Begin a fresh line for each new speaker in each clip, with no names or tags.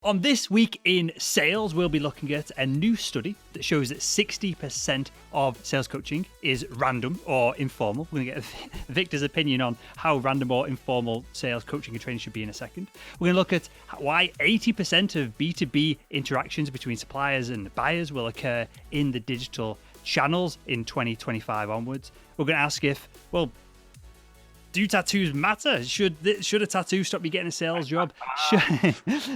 On this week in sales, we'll be looking at a new study that shows that 60% of sales coaching is random or informal. We're going to get Victor's opinion on how random or informal sales coaching and training should be in a second. We're going to look at why 80% of B2B interactions between suppliers and buyers will occur in the digital channels in 2025 onwards. We're going to ask if, well, do tattoos matter? Should a tattoo stop you getting a sales job?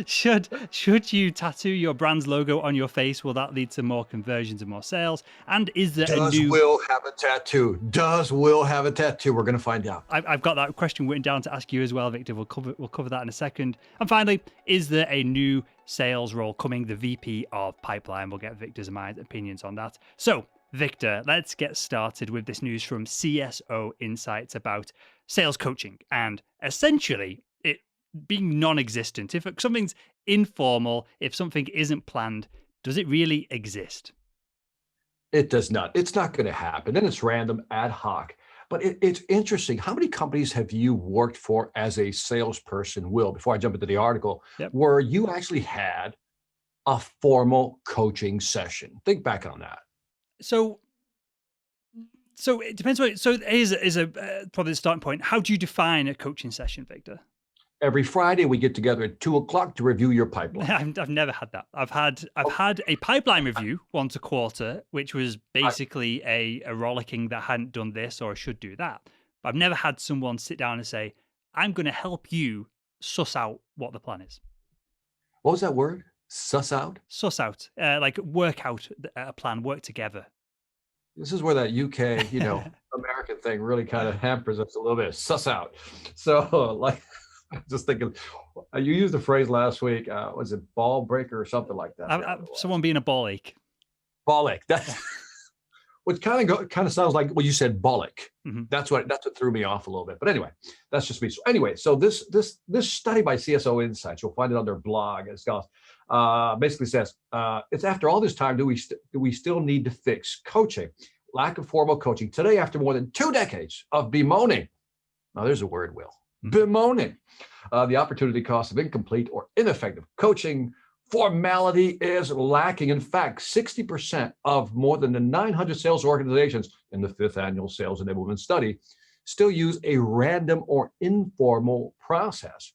Should you tattoo your brand's logo on your face? Will that lead to more conversions and more sales? And is there
Does Will have a tattoo? Does Will have a tattoo? We're going to find out.
I've got that question written down to ask you as well, Victor. We'll cover that in a second. And finally, is there a new sales role coming? The VP of Pipeline. We'll get Victor's and my opinions on that. So, Victor, let's get started with this news from CSO Insights about sales coaching and essentially it being non-existent. If something's informal, if something isn't planned, does it really exist?
It does not. It's not going to happen. And it's random, ad hoc. But it's interesting. How many companies have you worked for as a salesperson, Will, before I jump into the article, where you actually had a formal coaching session? Think back on that.
So it depends. So is a probably the starting point. How do you define a coaching session, Victor?
Every Friday we get together at 2:00 to review your pipeline.
I've never had that. I've had a pipeline review once a quarter, which was basically a rollicking that hadn't done this or should do that. But I've never had someone sit down and say, "I'm going to help you suss out what the plan is."
What was that word? Suss out?
Suss out, like work out a plan, work together.
This is where that UK, American thing really kind of hampers us a little bit. Suss out. So, like, just thinking, you used the phrase last week. Was it ball breaker or something like that?
Someone being a ball ache.
Ball ache. That's what kind of sounds like. Well, you said bollock.
Mm-hmm.
That's what threw me off a little bit. But anyway, that's just me. So anyway, so this study by CSO Insights, you'll find it on their blog. It's got basically says it's after all this time, do we still need to fix coaching? Lack of formal coaching today after more than 2 decades of bemoaning. Now there's a word, Will. Bemoaning the opportunity cost of incomplete or ineffective coaching. Formality is lacking. In fact, 60% of more than the 900 sales organizations in the 5th annual Sales Enablement Study still use a random or informal process.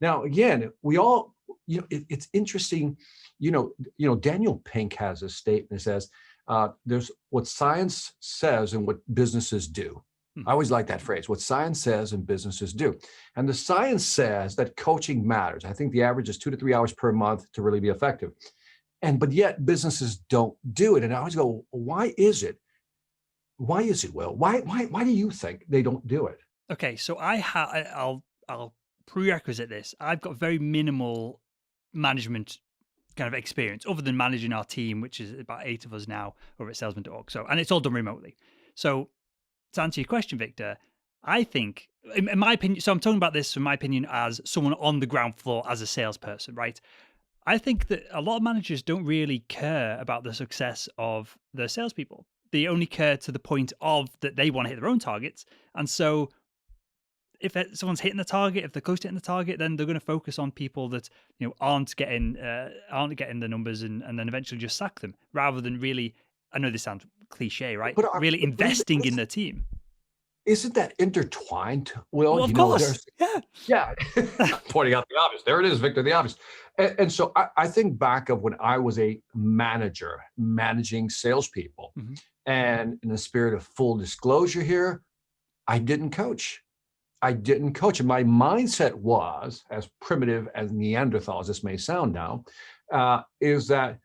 Now, again, we all, it's interesting. Daniel Pink has a statement that says, there's what science says and what businesses do. I always like that phrase, what science says and businesses do. And the science says that coaching matters. I think the average is 2 to 3 hours per month to really be effective. But yet businesses don't do it. And I always go, why is it? Why is it, Will? Why do you think they don't do it?
Okay, so I'll prerequisite this. I've got very minimal management kind of experience other than managing our team, which is about 8 of us now over at salesman.org. So, and it's all done remotely. So to answer your question, Victor, I think, in my opinion, so I'm talking about this from my opinion as someone on the ground floor as a salesperson, right? I think that a lot of managers don't really care about the success of their salespeople. They only care to the point of that they want to hit their own targets. And so if someone's hitting the target, if they're close to hitting the target, then they're going to focus on people that aren't getting the numbers and then eventually just sack them rather than really. I know this sounds cliche, right? But really investing in the team.
Isn't that intertwined?
Well, of course.
Yeah. Pointing out the obvious. There it is, Victor, the obvious. And so I think back of when I was a manager managing salespeople. Mm-hmm. And in the spirit of full disclosure here, I didn't coach. And my mindset was, as primitive as Neanderthal as this may sound now, is that,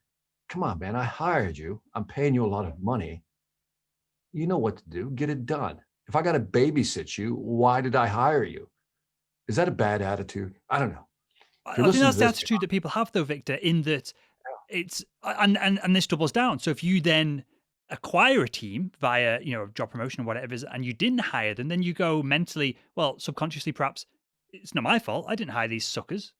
come on, man, I hired you. I'm paying you a lot of money. You know what to do. Get it done. If I got to babysit you, why did I hire you? Is that a bad attitude? I don't know.
I think that's the attitude that people have, though, Victor, in that it's, and this doubles down. So if you then acquire a team via, job promotion or whatever it is, and you didn't hire them, then you go mentally, well, subconsciously, perhaps, it's not my fault. I didn't hire these suckers.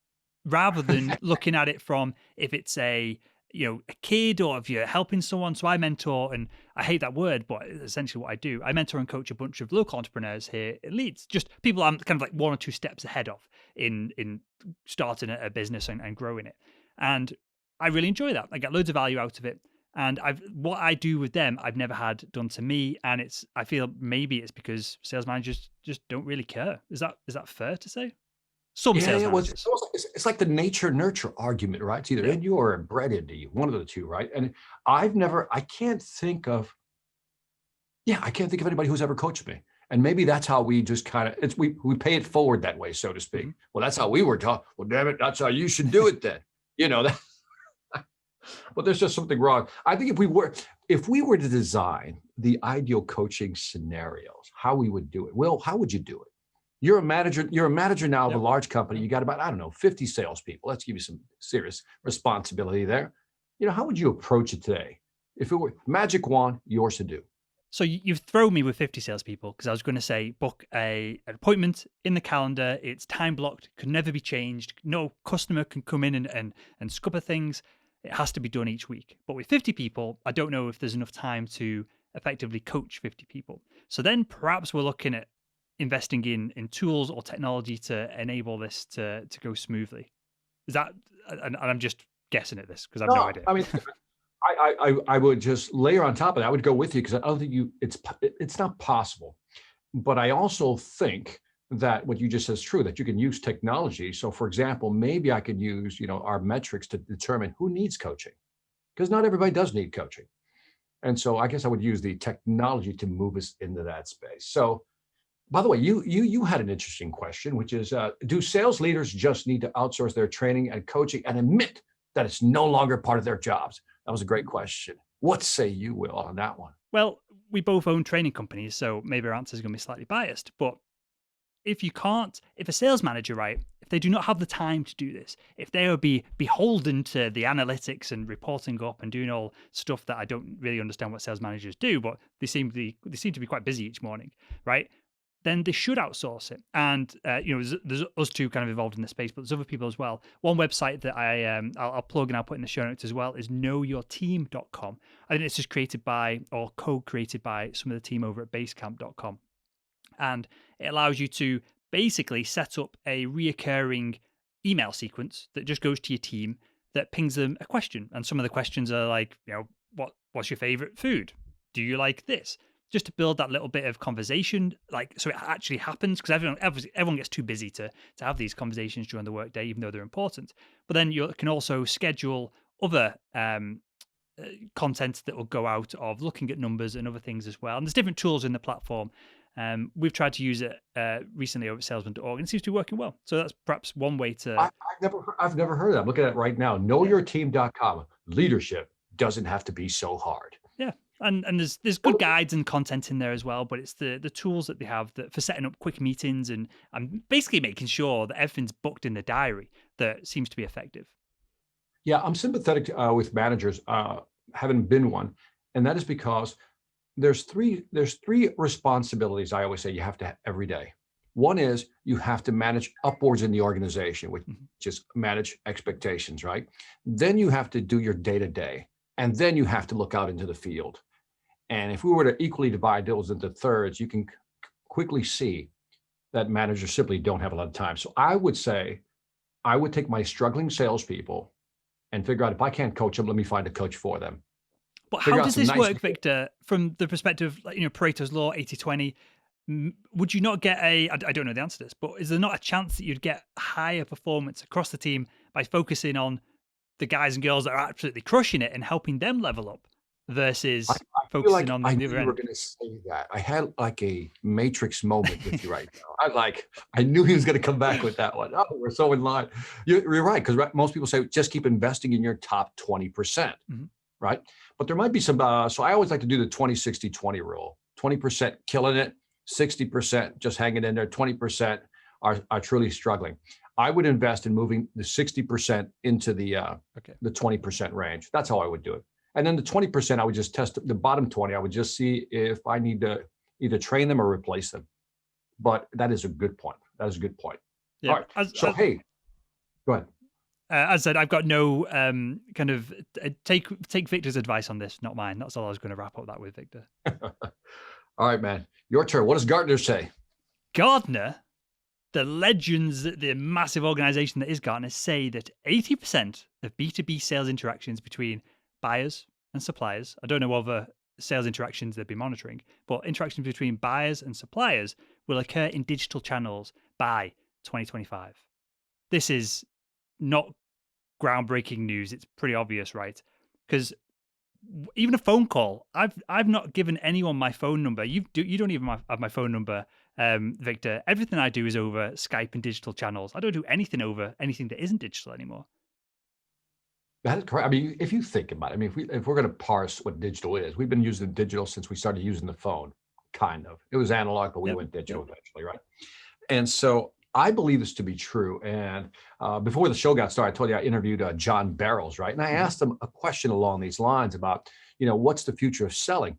Rather than looking at it from, if it's a a kid, or if you're helping someone. So I mentor, and I hate that word, but it's essentially what I do. I mentor and coach a bunch of local entrepreneurs here in Leeds, just people I'm kind of like 1 or 2 steps ahead of in starting a business and growing it. And I really enjoy that. I get loads of value out of it. And what I do with them, I've never had done to me. And I feel maybe it's because sales managers just don't really care. Is that fair to say? Some
Yeah,
sales
yeah. Well,
managers.
it's like the nature nurture argument, right? It's either
Yeah.
in you or bred into you, one of the two, right? And I can't think of, yeah, I can't think of anybody who's ever coached me. And maybe that's how we just kind of, we pay it forward that way, so to speak.
Mhm.
Well, that's how we were taught. Well, damn it, that's how you should do it then. That, but there's just something wrong. I think if we were to design the ideal coaching scenarios, how we would do it. Well, how would you do it? You're a manager now of a
Yep.
large company. You got about, I don't know, 50 salespeople. Let's give you some serious responsibility there. How would you approach it today? If it were magic wand, yours to do.
So you've thrown me with 50 salespeople, because I was going to say book an appointment in the calendar. It's time blocked, could never be changed. No customer can come in and scupper things. It has to be done each week. But with 50 people, I don't know if there's enough time to effectively coach 50 people. So then perhaps we're looking at investing in tools or technology to enable this to go smoothly. Is that, and I'm just guessing at this because I've no
No,
idea.
I mean, I would just layer on top of that. I would go with you because I don't think it's not possible. But I also think that what you just said is true, that you can use technology. So for example, maybe I could use, our metrics to determine who needs coaching, because not everybody does need coaching. And so I guess I would use the technology to move us into that space. So by the way, you had an interesting question, which is, do sales leaders just need to outsource their training and coaching and admit that it's no longer part of their jobs? That was a great question. What say you, Will, on that one?
Well, we both own training companies, so maybe our answer is going to be slightly biased. But if a sales manager, right, if they do not have the time to do this, if they will be beholden to the analytics and reporting up and doing all stuff that I don't really understand what sales managers do, but they seem to be quite busy each morning, right? Then they should outsource it. And there's us two kind of involved in the space, but there's other people as well. One website that I'll plug and I'll put in the show notes as well is knowyourteam.com. I think it's just created by, or co-created by, some of the team over at basecamp.com. And it allows you to basically set up a reoccurring email sequence that just goes to your team that pings them a question. And some of the questions are like, what's your favorite food? Do you like this? Just to build that little bit of conversation, so it actually happens, because everyone gets too busy to have these conversations during the workday, even though they're important. But then you can also schedule other content that will go out of looking at numbers and other things as well. And there's different tools in the platform. We've tried to use it recently over at salesman.org, and it seems to be working well. So that's perhaps one way to.
I've never heard of that. I'm looking at it right now. Knowyourteam.com. Leadership doesn't have to be so hard.
Yeah. And there's good guides and content in there as well, but it's the tools that they have for setting up quick meetings and basically making sure that everything's booked in the diary that seems to be effective.
Yeah, I'm sympathetic with managers, having been one, and that is because there's three responsibilities I always say you have to have every day. One is you have to manage upwards in the organization, which is manage expectations, right? Then you have to do your day-to-day, and then you have to look out into the field. And if we were to equally divide those into thirds, you can quickly see that managers simply don't have a lot of time. So I would say I would take my struggling salespeople and figure out, if I can't coach them, let me find a coach for them.
But how does this work, Victor, from the perspective, Pareto's law, 80-20? Would you not get I don't know the answer to this, but is there not a chance that you'd get higher performance across the team by focusing on the guys and girls that are absolutely crushing it and helping them level up versus focusing on the other end?
I knew you were going to say that. I had like a Matrix moment with you right now. I knew he was going to come back with that one. Oh, we're so in line. You're right, because most people say just keep investing in your top 20%, right? But there might be some, so I always like to do the 20-60-20 rule. 20% killing it, 60% just hanging in there, 20% are truly struggling. I would invest in moving the 60% into the 20% range. That's how I would do it. And then the 20%, I would just test the bottom 20. I would just see if I need to either train them or replace them. But that is a good point. That is a good point.
Yeah.
All right. Hey, go ahead.
As I said, I've got no kind of take Victor's advice on this, not mine. That's all I was going to wrap up that with, Victor.
All right, man. Your turn. What does Gartner say?
Gartner, the legends, the massive organization that is Gartner, say that 80% of B2B sales interactions between buyers and suppliers, I don't know other sales interactions they'd be monitoring, but interactions between buyers and suppliers will occur in digital channels by 2025. This is not groundbreaking news. It's pretty obvious, right? Because even a phone call, I've not given anyone my phone number. You don't even have my phone number, Victor. Everything I do is over Skype and digital channels. I don't do anything over anything that isn't digital anymore.
That is correct. I mean, if you think about it, I mean, if we're going to parse what digital is, we've been using digital since we started using the phone, kind of. It was analog, but we went digital eventually, right? And so I believe this to be true. And before the show got started, I told you I interviewed John Barrows, right? And I asked him a question along these lines about, what's the future of selling?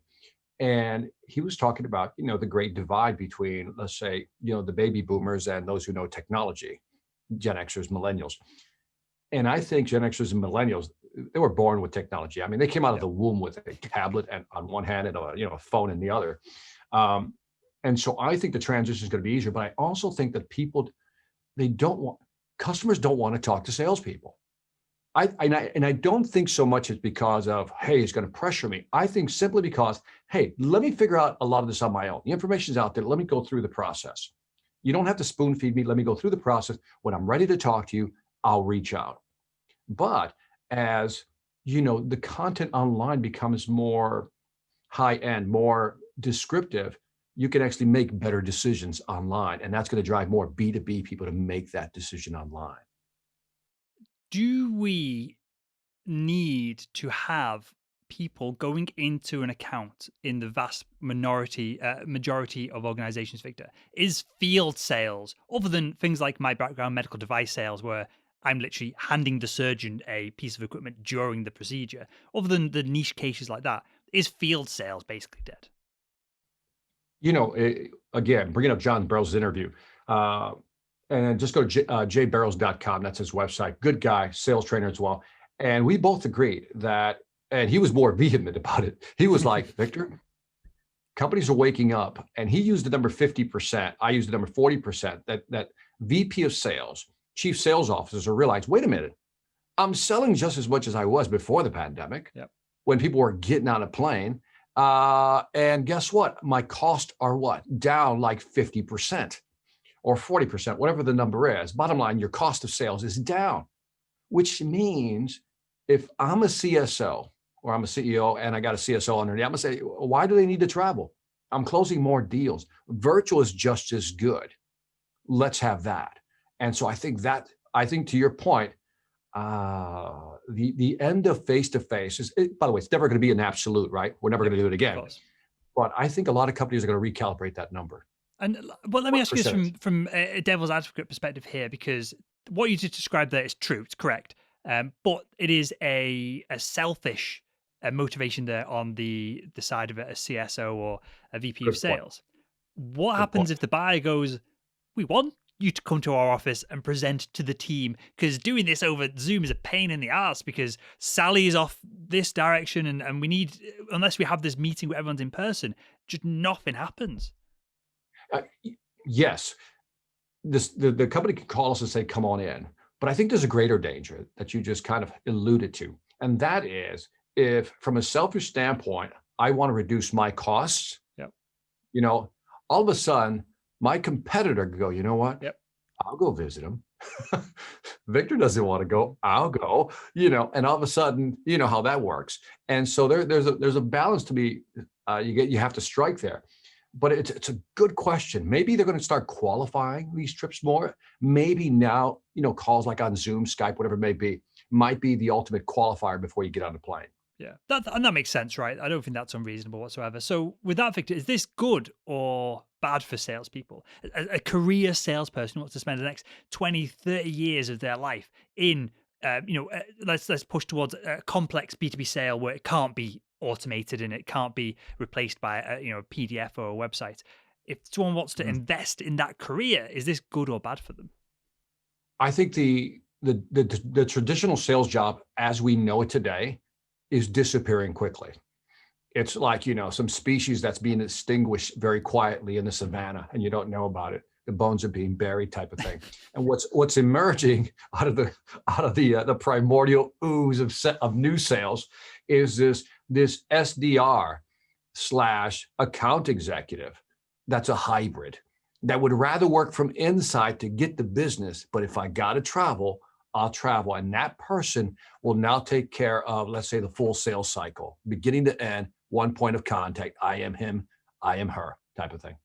And he was talking about, the great divide between, let's say, the baby boomers and those who know technology, Gen Xers, millennials. And I think Gen Xers and millennials, they were born with technology. I mean, they came out of the womb with a tablet and on one hand and a phone in the other. And so I think the transition is going to be easier, but I also think that customers don't want to talk to salespeople. I don't think so much it's because of, hey, it's going to pressure me. I think simply because, hey, let me figure out a lot of this on my own. The information's out there. Let me go through the process. You don't have to spoon feed me. Let me go through the process. When I'm ready to talk to you, I'll reach out. But as the content online becomes more high end, more descriptive, you can actually make better decisions online. And that's going to drive more B2B people to make that decision online.
Do we need to have people going into an account in the vast majority of organizations, Victor? Is field sales, other than things like my background, medical device sales, where I'm literally handing the surgeon a piece of equipment during the procedure, other than the niche cases like that, is field sales basically dead?
Again, bringing up John Barrows' interview, and just go to jbarrows.com. That's his website. Good guy, sales trainer as well. And we both agreed that, and he was more vehement about it. He was like, Victor, companies are waking up, and he used the number 50%. I used the number 40%, that VP of sales, chief sales officers are realized, wait a minute, I'm selling just as much as I was before the pandemic, when people were getting on a plane. And guess what? My costs are down like 50% or 40%, whatever the number is. Bottom line, your cost of sales is down, which means if I'm a CSO or I'm a CEO and I got a CSO underneath, I'm gonna say, why do they need to travel? I'm closing more deals. Virtual is just as good. Let's have that. And so I think to your point, the end of face-to-face is, by the way, it's never going to be an absolute, right? We're never going to do it again. But I think a lot of companies are going to recalibrate that number.
And well, let me ask you this from a devil's advocate perspective here, because what you just described there is true, it's correct. But it is a selfish motivation there on the side of it, a CSO or a VP of sales. What happens if the buyer goes, we want you to come to our office and present to the team, because doing this over Zoom is a pain in the ass because Sally is off this direction and we need, unless we have this meeting where everyone's in person, just nothing happens.
Yes, the company can call us and say, come on in. But I think there's a greater danger that you just kind of alluded to. And that is, if from a selfish standpoint, I want to reduce my costs, all of a sudden, my competitor could go, you know what? I'll go visit him. Victor doesn't want to go. I'll go, and all of a sudden, you know how that works. And so there's a balance to be, you have to strike there. But it's a good question. Maybe they're going to start qualifying these trips more. Maybe now, calls like on Zoom, Skype, whatever it may be, might be the ultimate qualifier before you get on the plane.
Yeah, that makes sense, right? I don't think that's unreasonable whatsoever. So with that, Victor, is this good or bad for salespeople? A career salesperson wants to spend the next 20, 30 years of their life in, let's push towards a complex B2B sale where it can't be automated and it can't be replaced by a PDF or a website. If someone wants to invest in that career, is this good or bad for them?
I think the the traditional sales job as we know it today is disappearing quickly. It's like, some species that's being extinguished very quietly in the savannah and you don't know about it. The bones are being buried type of thing. And what's emerging out of the primordial ooze of new sales is this SDR / account executive that's a hybrid that would rather work from inside to get the business. But if I got to travel, I'll travel. And that person will now take care of, let's say, the full sales cycle, beginning to end, one point of contact. I am him, I am her type of thing.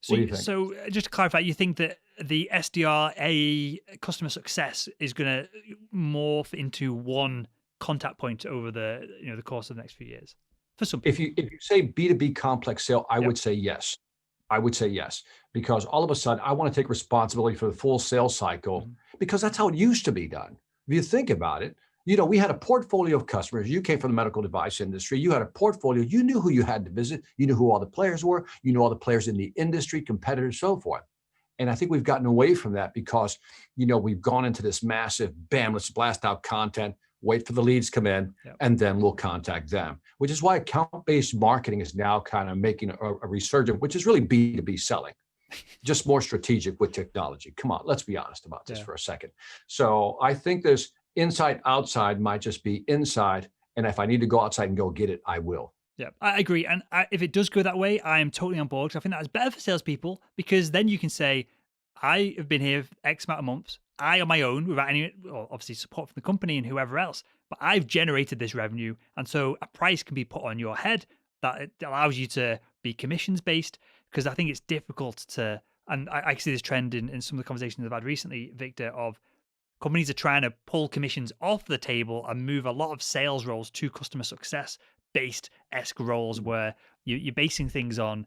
So,
what do you think?
So just to clarify, you think that the SDR, customer success, is going to morph into one contact point over the course of the next few years for some people?
If you say B2B complex sale, I would say yes. I would say yes, because all of a sudden I want to take responsibility for the full sales cycle because that's how it used to be done. If you think about it, we had a portfolio of customers. You came from the medical device industry. You had a portfolio. You knew who you had to visit. You knew who all the players were. You knew all the players in the industry, competitors, so forth. And I think we've gotten away from that because, we've gone into this massive, bam, let's blast out content, wait for the leads to come in, and then we'll contact them, which is why account-based marketing is now kind of making a resurgence, which is really B2B selling, just more strategic with technology. Come on, let's be honest about this for a second. So I think there's inside, outside might just be inside. And if I need to go outside and go get it, I will.
Yeah, I agree. And if it does go that way, I am totally on board. I think that's better for salespeople because then you can say, I have been here for X amount of months. I on my own, without any, obviously support from the company and whoever else, but I've generated this revenue. And so a price can be put on your head that it allows you to be commissions based, because I think it's difficult to, and I see this trend in some of the conversations I've had recently, Victor, of companies are trying to pull commissions off the table and move a lot of sales roles to customer success based esque roles where you're basing things on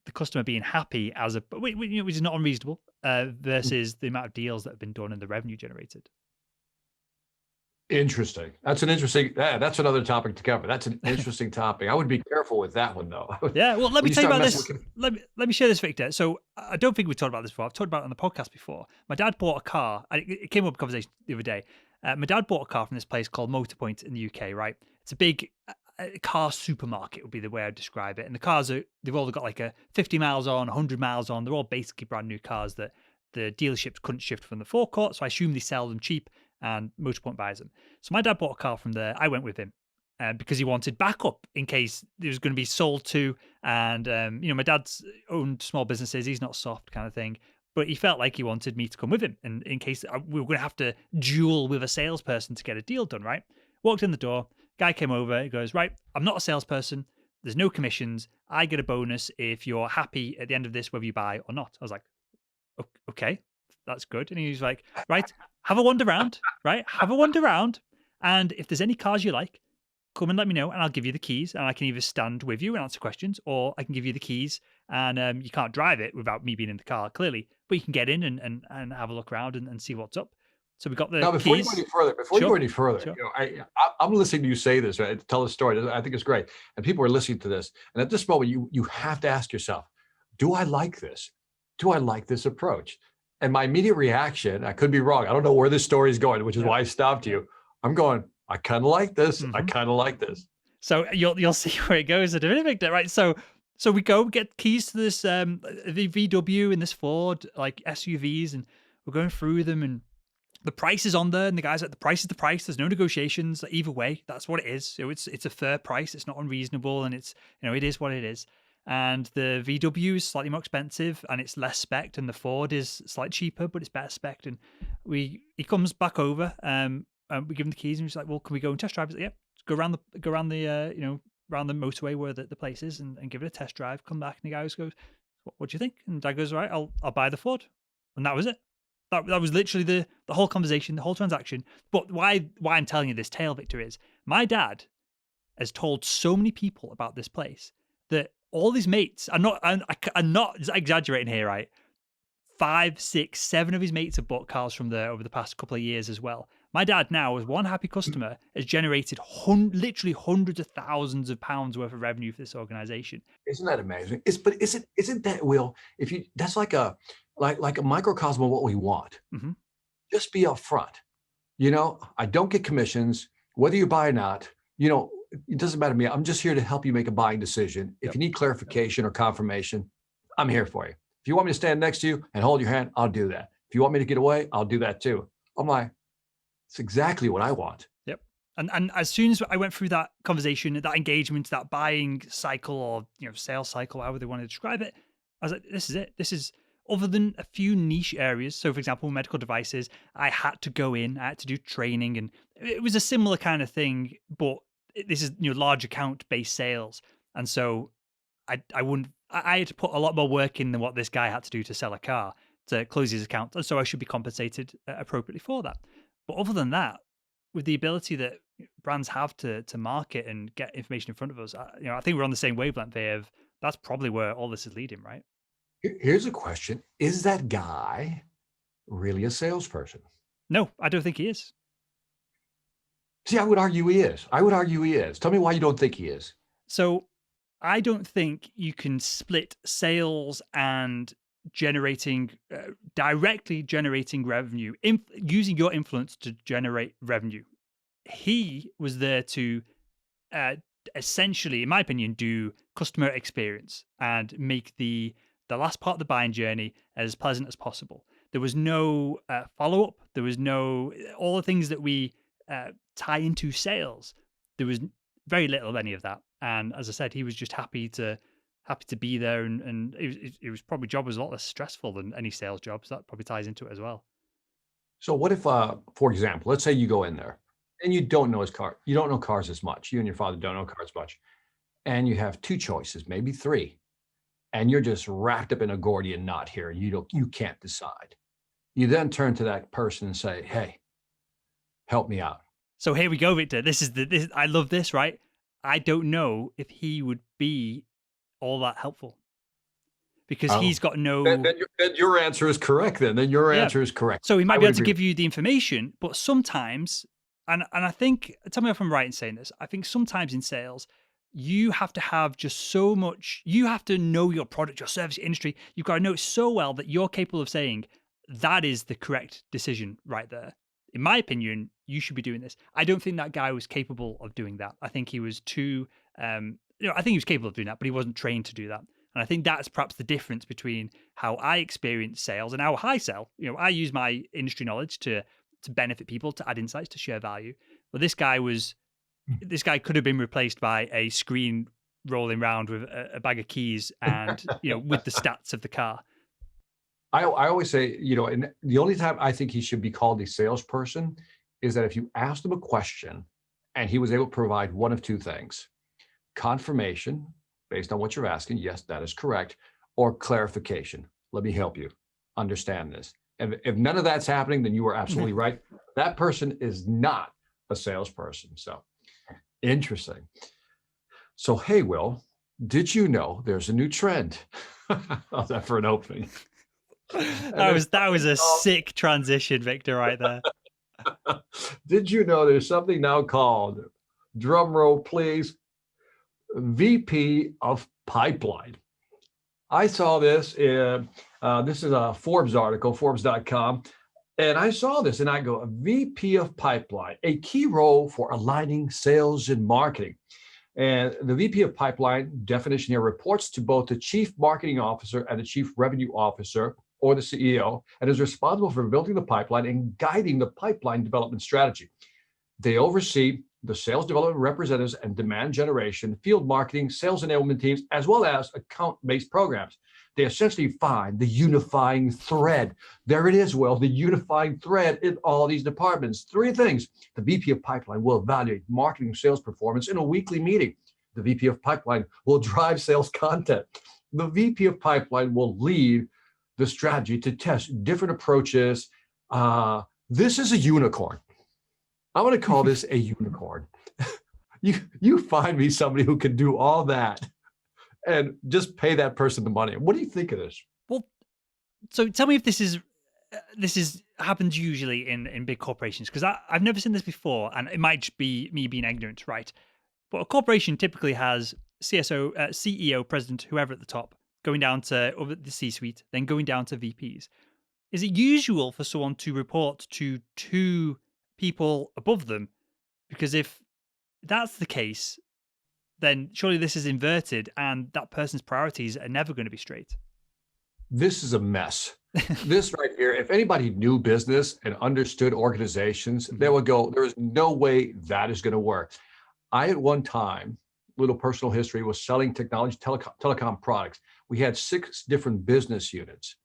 the customer being happy which is not unreasonable, versus the amount of deals that have been done and the revenue generated.
Interesting. That's that's another topic to cover. That's an interesting topic. I would be careful with that one though.
Yeah. Well, let me tell you about this. Let me share this, Victor. So I don't think we've talked about this before. I've talked about it on the podcast before. My dad bought a car. It came up in conversation the other day. My dad bought a car from this place called Motorpoint in the UK, right? It's a big car supermarket would be the way I'd describe it. And the cars they've all got like a 50 miles on, 100 miles on. They're all basically brand new cars that the dealerships couldn't shift from the forecourt. So I assume they sell them cheap and Motorpoint buys them. So my dad bought a car from there. I went with him because he wanted backup in case it was going to be sold to. And, my dad's owned small businesses. He's not soft kind of thing. But he felt like he wanted me to come with him. And in case we were going to have to duel with a salesperson to get a deal done, right? Walked in the door. Guy came over. He goes, right, I'm not a salesperson. There's no commissions. I get a bonus if you're happy at the end of this, whether you buy or not. I was like, okay, that's good. And he was like, right, have a wander around, right? Have a wander around. And if there's any cars you like, come and let me know and I'll give you the keys and I can either stand with you and answer questions or I can give you the keys and you can't drive it without me being in the car, clearly, but you can get in and have a look around and see what's up. So we got the
now, before
keys.
you go any further,
Sure.
I'm listening to you say this, right? Tell the story. I think it's great. And people are listening to this. And at this moment, you have to ask yourself, do I like this? Do I like this approach? And my immediate reaction, I could be wrong. I don't know where this story is going, which is why I stopped you. I'm going, I kind of like this. I kind of like this.
So you'll see where it goes in a minute, Victor, right? So we get keys to this VW and this Ford, like SUVs, and we're going through them and the price is on there, and the guy's like, the price is the price. There's no negotiations either way. That's what it is. So it's a fair price. It's not unreasonable, and it's it is what it is. And the VW is slightly more expensive, and it's less spec'd, and the Ford is slightly cheaper, but it's better spec'd. And he comes back over, and we give him the keys, and he's like, "Well, can we go and test drive?" He's like, "Yeah, go around the around the motorway where the place is, and give it a test drive. Come back." And the guy goes, "What do you think?" And Dad goes, "All right, I'll buy the Ford," and that was it. That was literally the whole conversation, the whole transaction. But why I'm telling you this tale, Victor, is my dad has told so many people about this place that all his mates, I'm not exaggerating here, right? 5, 6, 7 of his mates have bought cars from there over the past couple of years as well. My dad now, as one happy customer, has generated literally hundreds of thousands of pounds worth of revenue for this organization.
Isn't that amazing? Isn't that, Will? That's like a microcosm of what we want.
Mm-hmm.
Just be upfront. I don't get commissions, whether you buy or not, it doesn't matter to me. I'm just here to help you make a buying decision. If
Yep.
you need clarification or confirmation, I'm here for you. If you want me to stand next to you and hold your hand, I'll do that. If you want me to get away, I'll do that too. I'm like, it's exactly what I want.
Yep. And as soon as I went through that conversation, that engagement, that buying cycle, or sales cycle, however they want to describe it, I was like, this is it. This is, other than a few niche areas. So, for example, medical devices, I had to go in, I had to do training, and it was a similar kind of thing, but this is large account based sales, and so I wouldn't. I had to put a lot more work in than what this guy had to do to sell a car to close his account, and so I should be compensated appropriately for that. But other than that, with the ability that brands have to market and get information in front of us, I think we're on the same wavelength there. Of that's probably where all this is leading, right?
Here's a question. Is that guy really a salesperson?
No, I don't think he is.
See, I would argue he is. Tell me why you don't think he is.
So I don't think you can split sales and directly generating revenue, using your influence to generate revenue. He was there to uh, essentially, in my opinion, do customer experience and make the last part of the buying journey as pleasant as possible. There was no follow up. There was no all the things that we tie into sales. There was very little of any of that. And as I said, he was just happy to be there, and it was probably job was a lot less stressful than any sales job. So that probably ties into it as well.
So what if, for example, let's say you go in there and you don't know his car. You don't know cars as much. You and your father don't know cars much. And you have two choices, maybe three. And you're just wrapped up in a Gordian knot here. You can't decide. You then turn to that person and say, hey, help me out.
So here we go, Victor. I love this, right? I don't know if he would be all that helpful because he's got no.
Then your answer is correct. Then your answer is correct.
So he might be able to give you the information, but sometimes, and I think, tell me if I'm right in saying this, I think sometimes in sales, you have to have just so much, you have to know your product, your service, your industry. You've got to know it so well that you're capable of saying that is the correct decision right there. In my opinion, you should be doing this. I don't think that guy was capable of doing that. I think he was too, I think he was capable of doing that, but he wasn't trained to do that. And I think that's perhaps the difference between how I experience sales and how I sell. I use my industry knowledge to benefit people, to add insights, to share value. But this guy could have been replaced by a screen rolling around with a bag of keys and, with the stats of the car.
I always say, and the only time I think he should be called a salesperson is that if you asked him a question and he was able to provide one of two things: confirmation based on what you're asking, yes, that is correct, or clarification. Let me help you understand this. And if none of that's happening, then you are absolutely right. That person is not a salesperson. So interesting. So, hey, Will, did you know there's a new trend? How's that for an opening?
That was a sick transition, Victor, right there.
Did you know there's something now called, drum roll please, VP of Pipeline? I saw this this is a Forbes article, Forbes.com, and I saw this and I go, a VP of Pipeline, a key role for aligning sales and marketing. And the VP of Pipeline definition here reports to both the Chief Marketing Officer and the Chief Revenue Officer, or the CEO, and is responsible for building the pipeline and guiding the pipeline development strategy. They oversee the sales development representatives and demand generation, field marketing, sales enablement teams, as well as account-based programs. They essentially find the unifying thread. There it is, Will, the unifying thread in all these departments. Three things. The VP of Pipeline will evaluate marketing and sales performance in a weekly meeting. The VP of Pipeline will drive sales content. The VP of Pipeline will lead the strategy to test different approaches. This is a unicorn. I want to call this a unicorn. You find me somebody who can do all that and just pay that person the money. What do you think of this?
Well, so tell me if this is happens usually in big corporations, because I've never seen this before, and it might just be me being ignorant, right? But a corporation typically has CSO, CEO, president, whoever at the top, going down to over the C-suite, then going down to VPs. Is it usual for someone to report to two people above them? Because if that's the case, then surely this is inverted and that person's priorities are never going to be straight.
This is a mess. This right here, if anybody knew business and understood organizations, they would go, there is no way that is going to work. I, at one time, little personal history, was selling technology, telecom products. We had 6 different business units,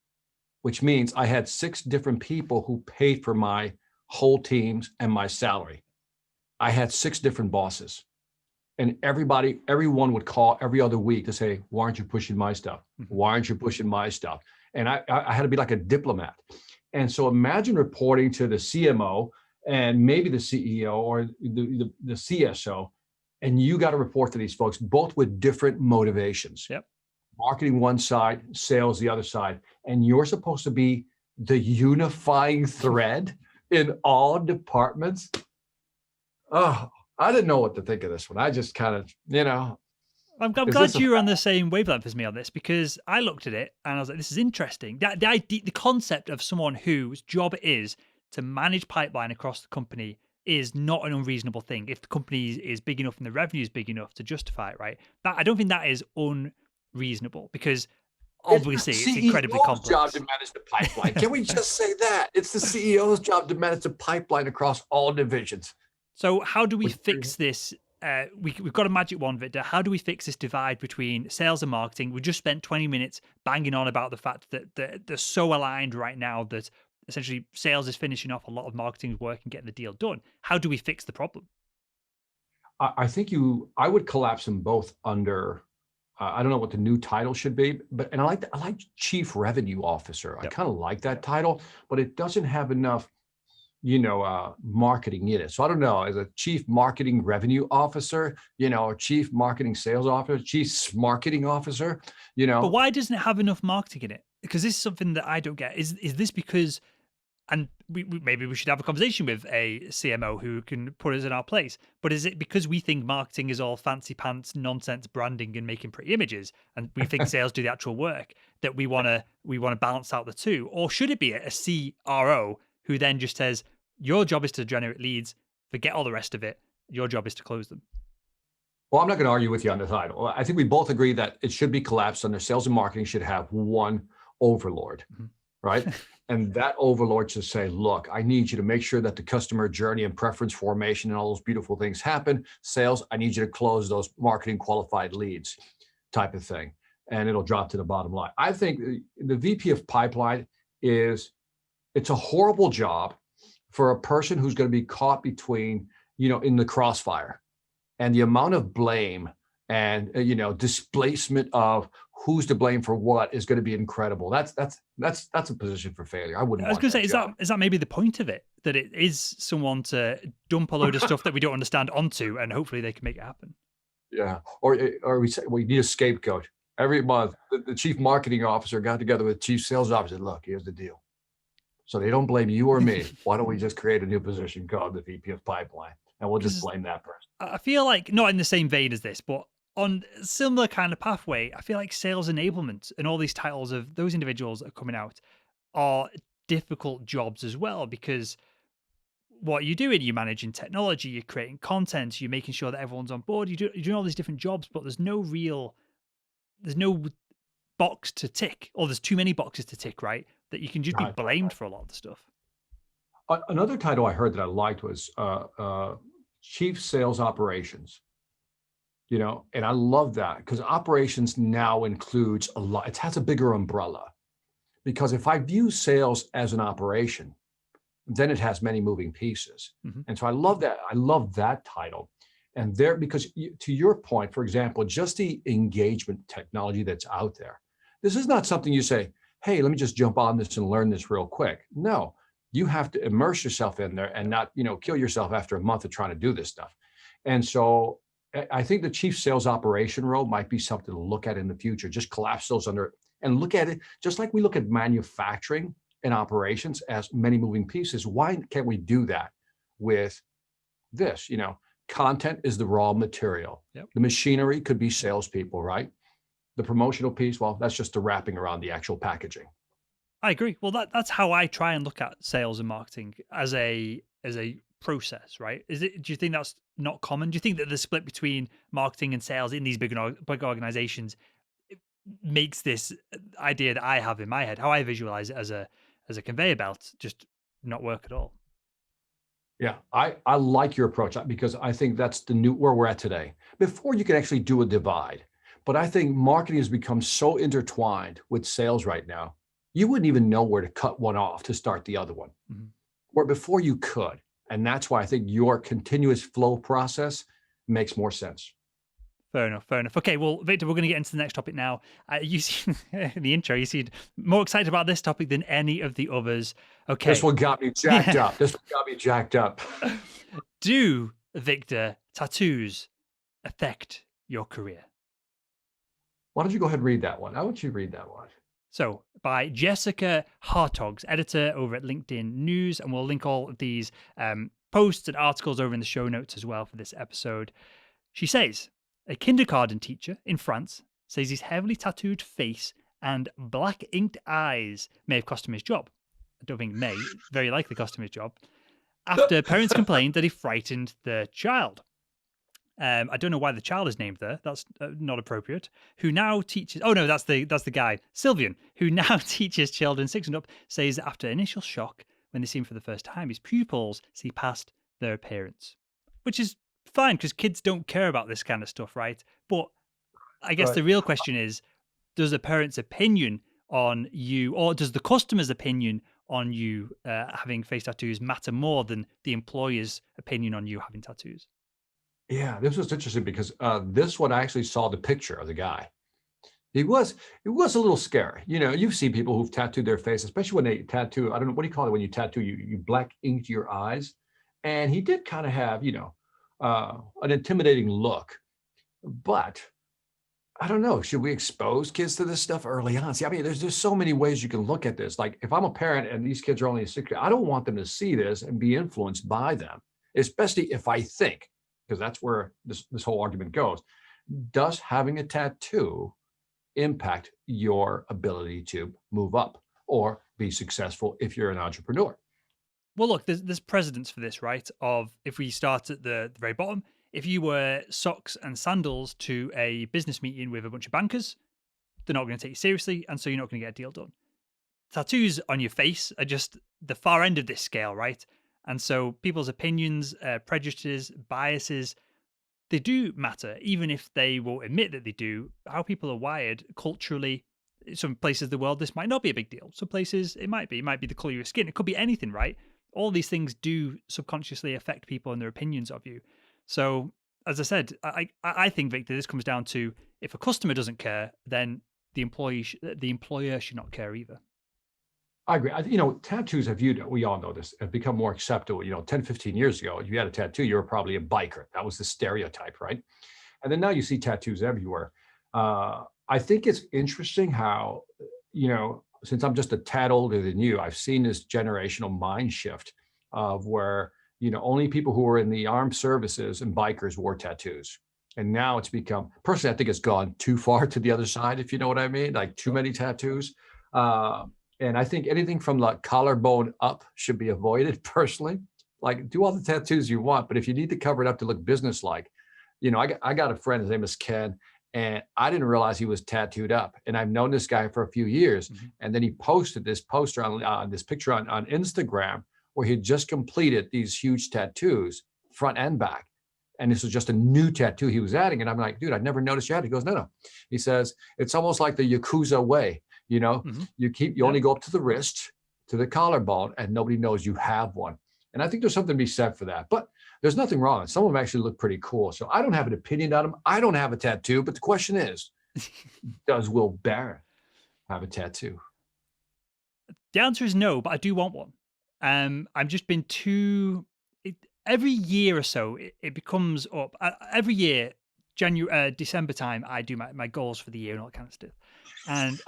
which means I had 6 different people who paid for my whole teams and my salary. I had 6 different bosses. And everyone would call every other week to say, why aren't you pushing my stuff? Why aren't you pushing my stuff? And I had to be like a diplomat. And so imagine reporting to the CMO and maybe the CEO or the CSO, and you got to report to these folks, both with different motivations.
Yep.
Marketing one side, sales the other side. And you're supposed to be the unifying thread in all departments. Oh, I didn't know what to think of this one. I just kind of,
I'm glad you were on the same wavelength as me on this, because I looked at it and I was like, this is interesting. The concept of someone whose job is to manage pipeline across the company is not an unreasonable thing. If the company is big enough and the revenue is big enough to justify it, right? I don't think that is unreasonable, because obviously it's incredibly complex.
Job to manage the pipeline. Can we just say that? It's the CEO's job to manage the pipeline across all divisions.
So how do we fix this? We've got a magic wand, Victor. How do we fix this divide between sales and marketing? We just spent 20 minutes banging on about the fact that they're so aligned right now that essentially sales is finishing off a lot of marketing's work and getting the deal done. How do we fix the problem?
I think I would collapse them both under, I don't know what the new title should be, and I like Chief Revenue Officer. I kind of like that title, but it doesn't have enough marketing in it. So I don't know, as a Chief Marketing Revenue Officer, or Chief Marketing Sales Officer, Chief Marketing Officer,
But why doesn't it have enough marketing in it? Because this is something that I don't get. Is this because, and maybe we should have a conversation with a CMO who can put us in our place, but is it because we think marketing is all fancy pants, nonsense branding and making pretty images, and we think sales do the actual work, that we want to balance out the two? Or should it be a CRO who then just says, your job is to generate leads, forget all the rest of it. Your job is to close them?
Well, I'm not going to argue with you on the title. I think we both agree that it should be collapsed under sales and marketing should have one overlord, right? And that overlord should say, look, I need you to make sure that the customer journey and preference formation and all those beautiful things happen. Sales, I need you to close those marketing qualified leads type of thing. And it'll drop to the bottom line. I think the VP of pipeline it's a horrible job for a person who's going to be caught between, in the crossfire, and the amount of blame and, displacement of who's to blame for what is going to be incredible. That's a position for failure. I was going to
say, is that maybe the point of it, that it is someone to dump a load of stuff that we don't understand onto, and hopefully they can make it happen?
Yeah. Or we say we need a scapegoat. Every month, the chief marketing officer got together with the chief sales officer. Look, here's the deal. So they don't blame you or me. Why don't we just create a new position called the VP of Pipeline, and we'll just blame that person?
I feel like, not in the same vein as this, but on a similar kind of pathway, I feel like sales enablement and all these titles of those individuals that are coming out are difficult jobs as well, because what you're doing, you're managing technology, you're creating content, you're making sure that everyone's on board, you're doing all these different jobs, but there's no box to tick, or there's too many boxes to tick, right? That you can just be blamed for a lot of the stuff.
Another title I heard that I liked was Chief Sales Operations. And I love that, because operations now includes a lot. It has a bigger umbrella, because if I view sales as an operation, then it has many moving pieces. And so I love that. I love that title. And because to your point, for example, just the engagement technology that's out there, this is not something you say, hey, let me just jump on this and learn this real quick. No, you have to immerse yourself in there and not, kill yourself after a month of trying to do this stuff. And so I think the chief sales operation role might be something to look at in the future. Just collapse those under and look at it just like we look at manufacturing and operations as many moving pieces. Why can't we do that with this? Content is the raw material. Yep. The machinery could be salespeople, right? The promotional piece, well, that's just the wrapping around the actual packaging.
I agree. Well, that's how I try and look at sales and marketing as a process, right? Do you think that's not common? Do you think that the split between marketing and sales in these big organizations makes this idea that I have in my head, how I visualize it as a conveyor belt, just not work at all?
Yeah, I like your approach because I think that's the new where we're at today. Before you could actually do a divide, but I think marketing has become so intertwined with sales right now, you wouldn't even know where to cut one off to start the other one,
Mhm.
where before you could. And that's why I think your continuous flow process makes more sense.
Fair enough. Fair enough. Okay, well, Victor, we're going to get into the next topic now. You see in the intro, you seemed more excited about this topic than any of the others.
This
Okay.
one got me jacked up. This one got me jacked up.
Do, Victor, tattoos affect your career?
Why don't you go ahead and read that one? I want you to read that one.
So, by Jessica Hartogs, editor over at LinkedIn News, and we'll link all of these posts and articles over in the show notes as well for this episode. She says, a kindergarten teacher in France says his heavily tattooed face and black inked eyes may have cost him his job. I don't think may, very likely cost him his job, after parents complained that he frightened their child. I don't know why the child is named there. That's not appropriate. Who now teaches? Oh no, that's the guy, Sylvian, who now teaches children 6 and up. Says that after initial shock when they see him for the first time, his pupils see past their appearance, which is fine because kids don't care about this kind of stuff, right? But I guess
Right.
the real question is, does a parent's opinion on you, or does the customer's opinion on you having face tattoos matter more than the employer's opinion on you having tattoos?
Yeah, this was interesting because this one I actually saw the picture of the guy. It was a little scary. You know, you've seen people who've tattooed their face, especially when they tattoo. I don't know what do you call it when you tattoo. You black inked your eyes, and he did kind of have an intimidating look. But I don't know. Should we expose kids to this stuff early on? See, I mean, there's just so many ways you can look at this. Like if I'm a parent and these kids are only 6, I don't want them to see this and be influenced by them, especially if I think, because that's where this whole argument goes. Does having a tattoo impact your ability to move up or be successful if you're an entrepreneur?
Well, look, there's precedents for this, right? Of if we start at the very bottom, if you wear socks and sandals to a business meeting with a bunch of bankers, they're not going to take you seriously, and so you're not going to get a deal done. Tattoos on your face are just the far end of this scale, right? And so people's opinions, prejudices, biases, they do matter, even if they will admit that they do. How people are wired culturally, some places of the world, this might not be a big deal. Some places it might be. It might be the color of your skin. It could be anything, right? All these things do subconsciously affect people and their opinions of you. So, as I said, I think, Victor, this comes down to if a customer doesn't care, then the employer should not care either.
I agree. Tattoos we all know this, have become more acceptable. 10, 15 years ago, if you had a tattoo, you were probably a biker. That was the stereotype, right? And then now you see tattoos everywhere. I think it's interesting how, since I'm just a tad older than you, I've seen this generational mind shift of where, only people who were in the armed services and bikers wore tattoos. And now it's become, personally, I think it's gone too far to the other side, if you know what I mean, like too many tattoos. And I think anything from the collarbone up should be avoided personally. Like do all the tattoos you want, but if you need to cover it up to look businesslike, I got a friend, his name is Ken, and I didn't realize he was tattooed up. And I've known this guy for a few years.
Mhm.
And then he posted this poster on this picture on Instagram where he had just completed these huge tattoos, front and back. And this was just a new tattoo he was adding. And I'm like, dude, I'd never noticed you had it. He goes, no. He says, it's almost like the Yakuza way.
Mhm.
You
Yeah.
only go up to the wrist, to the collarbone, and nobody knows you have one. And I think there's something to be said for that. But there's nothing wrong. Some of them actually look pretty cool. So I don't have an opinion on them. I don't have a tattoo. But the question is, does Will Barron have a tattoo?
The answer is no, but I do want one. I've just been too. Every year or so, it becomes up. Every year, January, December time, I do my goals for the year and all that kind of stuff. And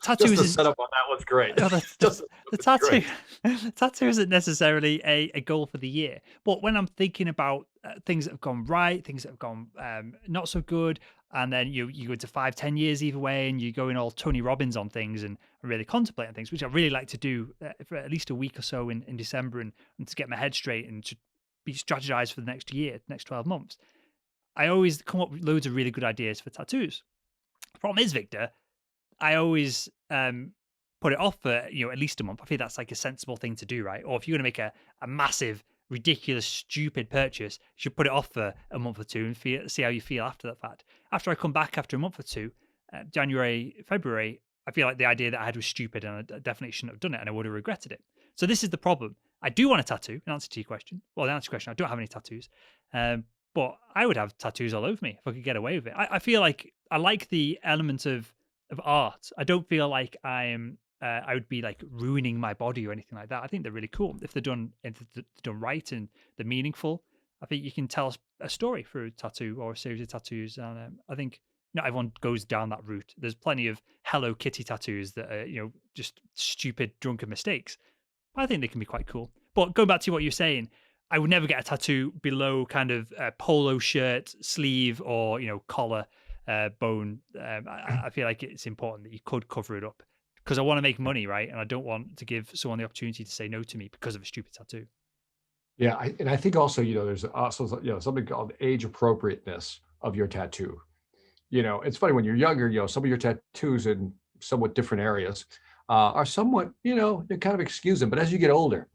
tattoo
Just the
isn't
setup on that one's great.
no,
Just
the
it's
tattoo.
great.
Tattoo isn't necessarily a goal for the year, but when I'm thinking about things that have gone right, things that have gone not so good, and then you go into 5, 10 years either way, and you're going all Tony Robbins on things and really contemplating things, which I really like to do for at least a week or so in December, and to get my head straight and to be strategized for the next year, next 12 months. I always come up with loads of really good ideas for tattoos. The problem is, Victor, I always put it off for at least a month. I think that's like a sensible thing to do, right? Or if you're going to make a massive, ridiculous, stupid purchase, you should put it off for a month or two and see how you feel after that fact. After I come back after a month or two, January, February, I feel like the idea that I had was stupid and I definitely shouldn't have done it and I would have regretted it. So this is the problem. I do want a tattoo, in answer to your question. Well, the answer to your question, I don't have any tattoos. But I would have tattoos all over me if I could get away with it. I feel like I like the element of art. I don't feel like I would be like ruining my body or anything like that. I think they're really cool if they're done right and they're meaningful. I think you can tell a story through a tattoo or a series of tattoos, and I think not everyone goes down that route. There's plenty of Hello Kitty tattoos that are just stupid drunken mistakes. I think they can be quite cool. But going back to what you're saying, I would never get a tattoo below kind of a polo shirt sleeve or collar bone. I feel like it's important that you could cover it up because I want to make money, right? And I don't want to give someone the opportunity to say no to me because of a stupid tattoo.
Yeah, I think also there's also something called age appropriateness of your tattoo. It's funny when you're younger, some of your tattoos in somewhat different areas are somewhat you kind of excuse them, but as you get older,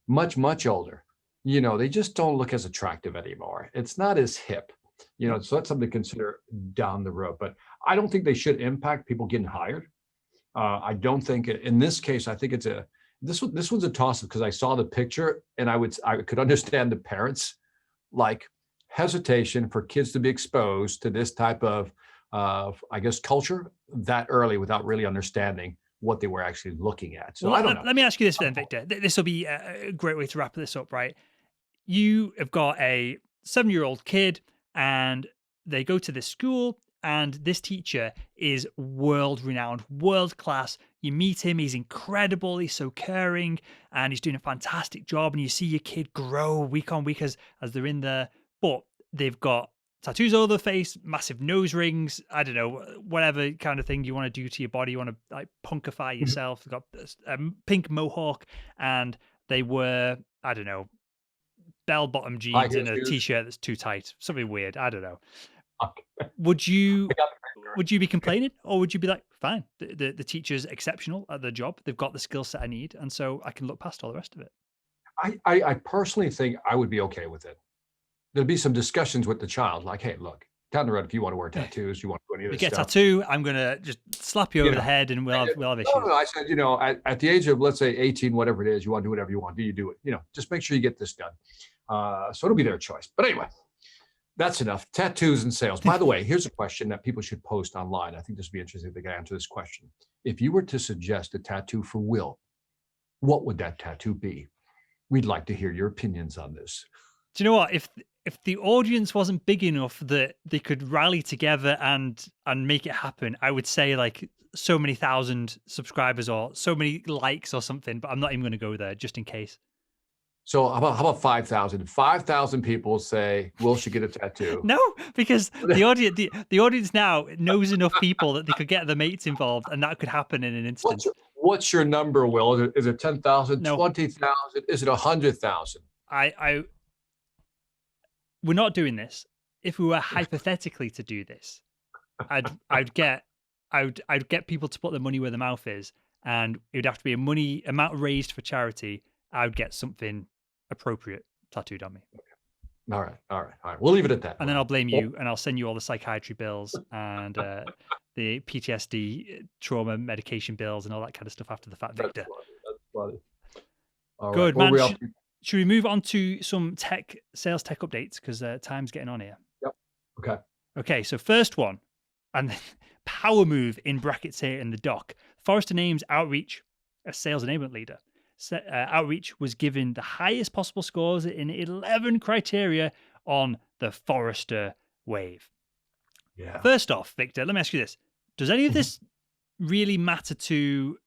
much older, they just don't look as attractive anymore. It's not as hip, so that's something to consider down the road. But I don't think they should impact people getting hired. I don't think in this case, I think this one's a toss up because I saw the picture and I could understand the parents like hesitation for kids to be exposed to this type of I guess culture that early without really understanding what they were actually looking at. So I don't know.
Let me ask you this then, Victor. This will be a great way to wrap this up, right? You have got a 7-year-old kid and they go to this school and this teacher is world renowned, world class. You meet him, he's incredible, he's so caring and he's doing a fantastic job and you see your kid grow week on week as they're in there, but they've got tattoos all over the face, massive nose rings, I don't know, whatever kind of thing you want to do to your body. You want to like punkify yourself. They've got a pink mohawk and they wear, I don't know, bell-bottom jeans and a t-shirt that's too tight. Something weird. I don't know.
Okay.
Would you be complaining or would you be like, fine, the teacher's exceptional at their job. They've got the skill set I need. And so I can look past all the rest of it.
I personally think I would be okay with it. There'd be some discussions with the child, like, hey, look, down the road, if you want to wear tattoos, you want to do any of this
stuff. You get
stuff.
a tattoo, I'm going to just slap you over the head and we'll have issues.
No, I said, at the age of, let's say 18, whatever it is, you want to do whatever you want, you do it. Just make sure you get this done. So it'll be their choice. But anyway, that's enough. Tattoos and sales. By the way, here's a question that people should post online. I think this would be interesting if they can answer this question. If you were to suggest a tattoo for Will, what would that tattoo be? We'd like to hear your opinions on this.
Do you know what? If the audience wasn't big enough that they could rally together and make it happen, I would say like so many thousand subscribers or so many likes or something, but I'm not even going to go there just in case.
So how about 5,000? 5,000 people say Will should get a tattoo.
No, because the audience now knows enough people that they could get their mates involved, and that could happen in an instant.
What's your number, Will? Is it 10,000,
no.
20,000? Is it 100,000?
We're not doing this. If we were hypothetically to do this, I'd get people to put their money where their mouth is, and it would have to be a amount raised for charity. I would get something appropriate tattooed on me.
All right. We'll leave it at that.
And then I'll blame you, and I'll send you all the psychiatry bills and the PTSD trauma medication bills and all that kind of stuff after the fact, Victor.
That's funny. All
good,
right.
man. Should we move on to some sales tech updates? Because time's getting on here.
Yep.
Okay, so first one, and power move in brackets here in the doc. Forrester names Outreach a sales enablement leader. Outreach was given the highest possible scores in 11 criteria on the Forrester wave.
Yeah.
First off, Victor, let me ask you this. Does any of this really matter to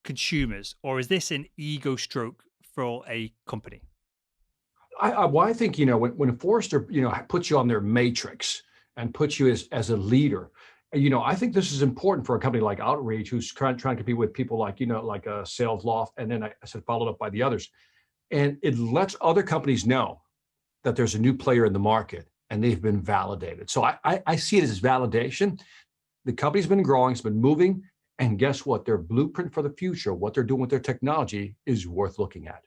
consumers, or is this an ego stroke for a company?
I think, when Forrester, puts you on their matrix and puts you as a leader, I think this is important for a company like Outreach, who's trying to compete with people like, like a Sales Loft, and then I said followed up by the others. And it lets other companies know that there's a new player in the market and they've been validated. So I see it as validation. The company's been growing, it's been moving, and guess what? Their blueprint for the future, what they're doing with their technology, is worth looking at.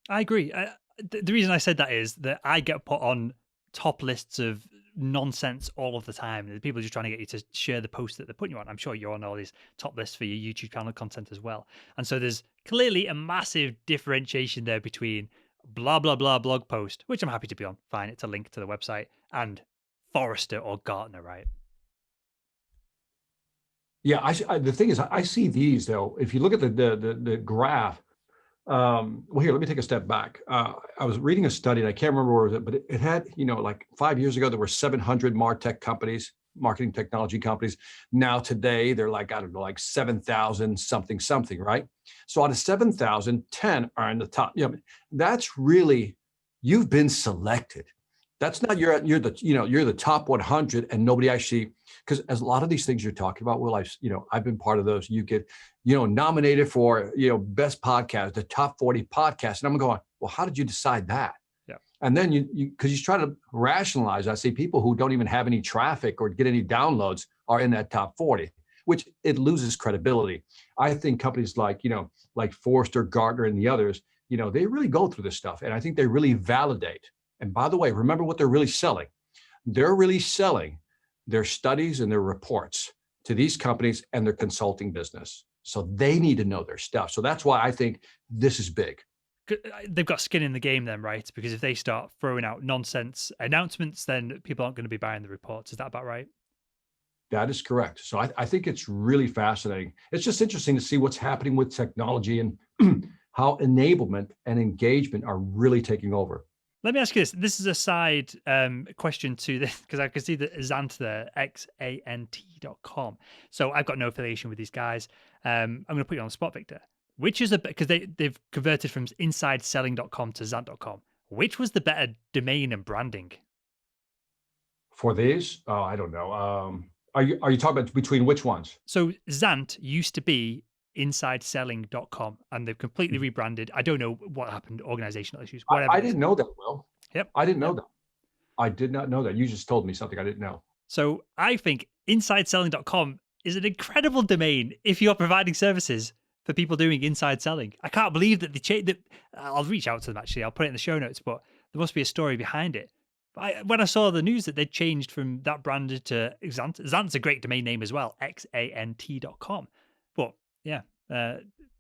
I agree. The reason I said that is that I get put on top lists of nonsense all of the time. The people are just trying to get you to share the post that they're putting you on. I'm sure you're on all these top lists for your YouTube channel content as well. And so there's clearly a massive differentiation there between blah, blah, blah blog post, which I'm happy to be on. Fine, it's a link to the website, and Forrester or Gartner, right?
Yeah, the thing is, I see these though. If you look at the graph, well, here, let me take a step back. I was reading a study, and I can't remember where it was, but it had, like 5 years ago, there were 700 MarTech companies, marketing technology companies. Now today, they're like, I don't know, like 7,000 something, right? So out of 7,000, 10 are in the top. That's really, you've been selected. That's not you're the top 100, and nobody actually, because as a lot of these things you're talking about, well, I've been part of those. You get nominated for best podcast, the top 40 podcasts, and I'm going, well, how did you decide that?
Yeah.
And then you because you try to rationalize. I see people who don't even have any traffic or get any downloads are in that top 40, which it loses credibility. I think companies like Forrester, Gartner, and the others, they really go through this stuff, and I think they really validate. And by the way, remember what they're really selling. They're really selling their studies and their reports to these companies and their consulting business. So they need to know their stuff. So that's why I think this is big.
They've got skin in the game then, right? Because if they start throwing out nonsense announcements, then people aren't going to be buying the reports. Is that about right?
That is correct. So I think it's really fascinating. It's just interesting to see what's happening with technology and how enablement and engagement are really taking over.
Let me ask you this. This is a side question to this, because I can see the Xant there, xant.com. So I've got no affiliation with these guys. I'm going to put you on the spot, Victor. Which is because they've converted from insideselling.com to Xant.com. Which was the better domain and branding?
For these? Oh, I don't know. Are you talking about between which ones?
So Xant used to be insideselling.com, and they've completely rebranded. I don't know what happened, organizational issues, whatever.
I didn't know that, Will.
Yep.
I didn't know that. I did not know that. You just told me something I didn't know.
So I think insideselling.com is an incredible domain if you're providing services for people doing inside selling. I can't believe that they changed. I'll reach out to them, actually. I'll put it in the show notes, but there must be a story behind it. When I saw the news that they'd changed from that branded to Xant, Xant's a great domain name as well, xant.com. But yeah,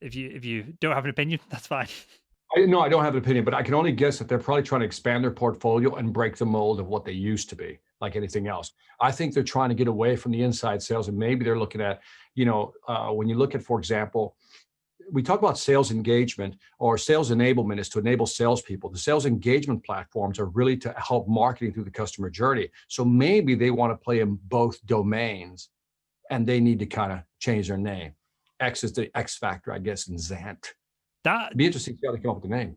if you don't have an opinion, that's fine.
No, I don't have an opinion, but I can only guess that they're probably trying to expand their portfolio and break the mold of what they used to be, like anything else. I think they're trying to get away from the inside sales, and maybe they're looking at, when you look at, for example, we talk about sales engagement or sales enablement is to enable salespeople. The sales engagement platforms are really to help marketing through the customer journey. So maybe they want to play in both domains, and they need to kind of change their name. X is the X factor, I guess, in Xant. That'd be interesting to see how they come up with the name.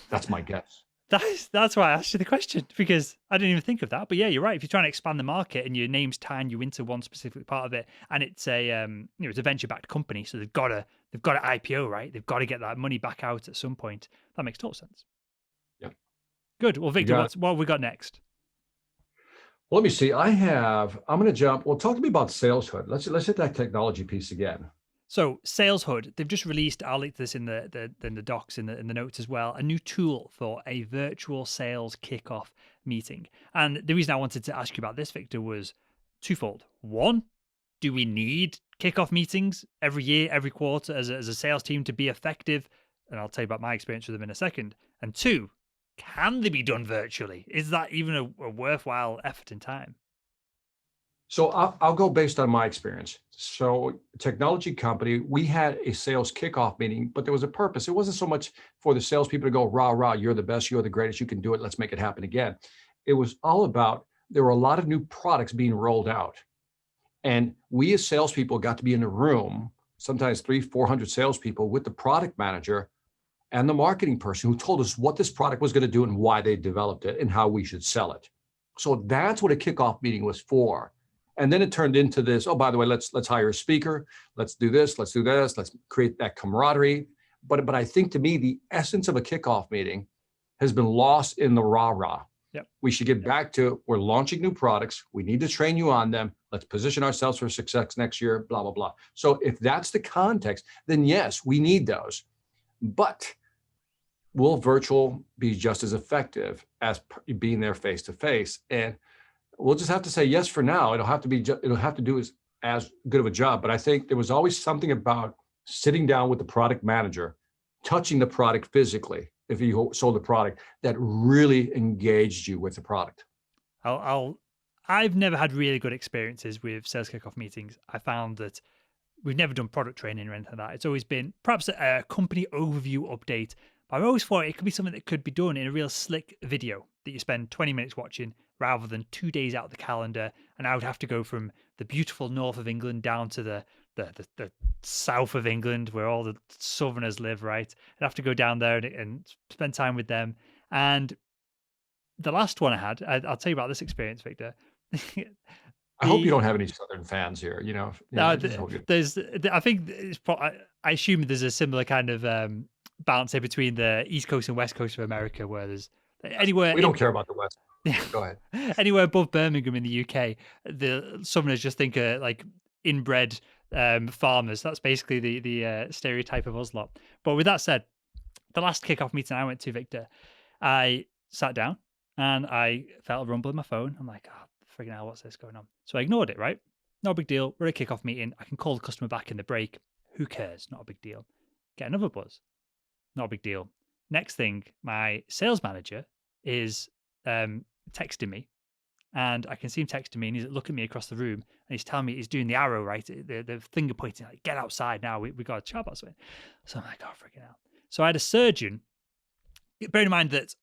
That's my guess.
That's why I asked you the question, because I didn't even think of that. But yeah, you're right. If you're trying to expand the market and your name's tying you into one specific part of it, and it's a it's a venture-backed company, so they've got to IPO, right? They've got to get that money back out at some point. That makes total sense.
Yeah.
Good. Well, Victor, what have we got next?
Well, let me see. I'm going to jump. Well, talk to me about Sales Hood. Let's hit that technology piece again.
So Sales Hood, they've just released, I'll link to this in the docs, in the notes as well, a new tool for a virtual sales kickoff meeting. And the reason I wanted to ask you about this, Victor, was twofold. One, do we need kickoff meetings every year, every quarter as a sales team to be effective? And I'll tell you about my experience with them in a second. And two, can they be done virtually? Is that even a worthwhile effort in time?
So I'll go based on my experience. So technology company, we had a sales kickoff meeting, but there was a purpose. It wasn't so much for the salespeople to go, rah, rah, you're the best, you're the greatest, you can do it, let's make it happen again. It was all about, there were a lot of new products being rolled out. And we as salespeople got to be in the room, sometimes 300-400 salespeople with the product manager and the marketing person who told us what this product was going to do and why they developed it and how we should sell it. So that's what a kickoff meeting was for. And then it turned into this, oh, by the way, let's hire a speaker. Let's do this. Let's do this. Let's create that camaraderie. but I think to me, the essence of a kickoff meeting has been lost in the rah-rah.
Yep.
We should get back to, we're launching new products. We need to train you on them. Let's position ourselves for success next year, blah, blah, blah. So if that's the context, then yes, we need those. But will virtual be just as effective as being there face to face? And we'll just have to say yes for now. It'll have to do as good of a job. But I think there was always something about sitting down with the product manager, touching the product physically, if you sold the product, that really engaged you with the product.
I've never had really good experiences with sales kickoff meetings. I found that we've never done product training or anything like that. It's always been perhaps a company overview update. But I always thought it could be something that could be done in a real slick video that you spend 20 minutes watching rather than 2 days out of the calendar. And I would have to go from the beautiful north of England down to the south of England where all the southerners live, right? I'd have to go down there and spend time with them. And the last one I had, I'll tell you about this experience, Victor.
I hope you don't have any Southern fans here.
No, there's. I think I assume there's a similar kind of balance here between the East Coast and West Coast of America, where there's anywhere.
We don't care about the West. Go ahead.
Anywhere above Birmingham in the UK, the Southerners just think like inbred farmers. That's basically the stereotype of us lot. But with that said, the last kickoff meeting I went to, Victor, I sat down and I felt a rumble in my phone. I'm like, oh, friggin' hell, what's this going on? So I ignored it, right? No big deal. We're at a kickoff meeting. I can call the customer back in the break. Who cares? Not a big deal. Get another buzz. Not a big deal. Next thing, my sales manager is texting me, and I can see him texting me, and he's looking at me across the room, and he's telling me he's doing the arrow, right? The finger pointing, like, get outside now. We got a chat about something. So I'm like, oh, freaking hell. So I had a surgeon. Bear in mind that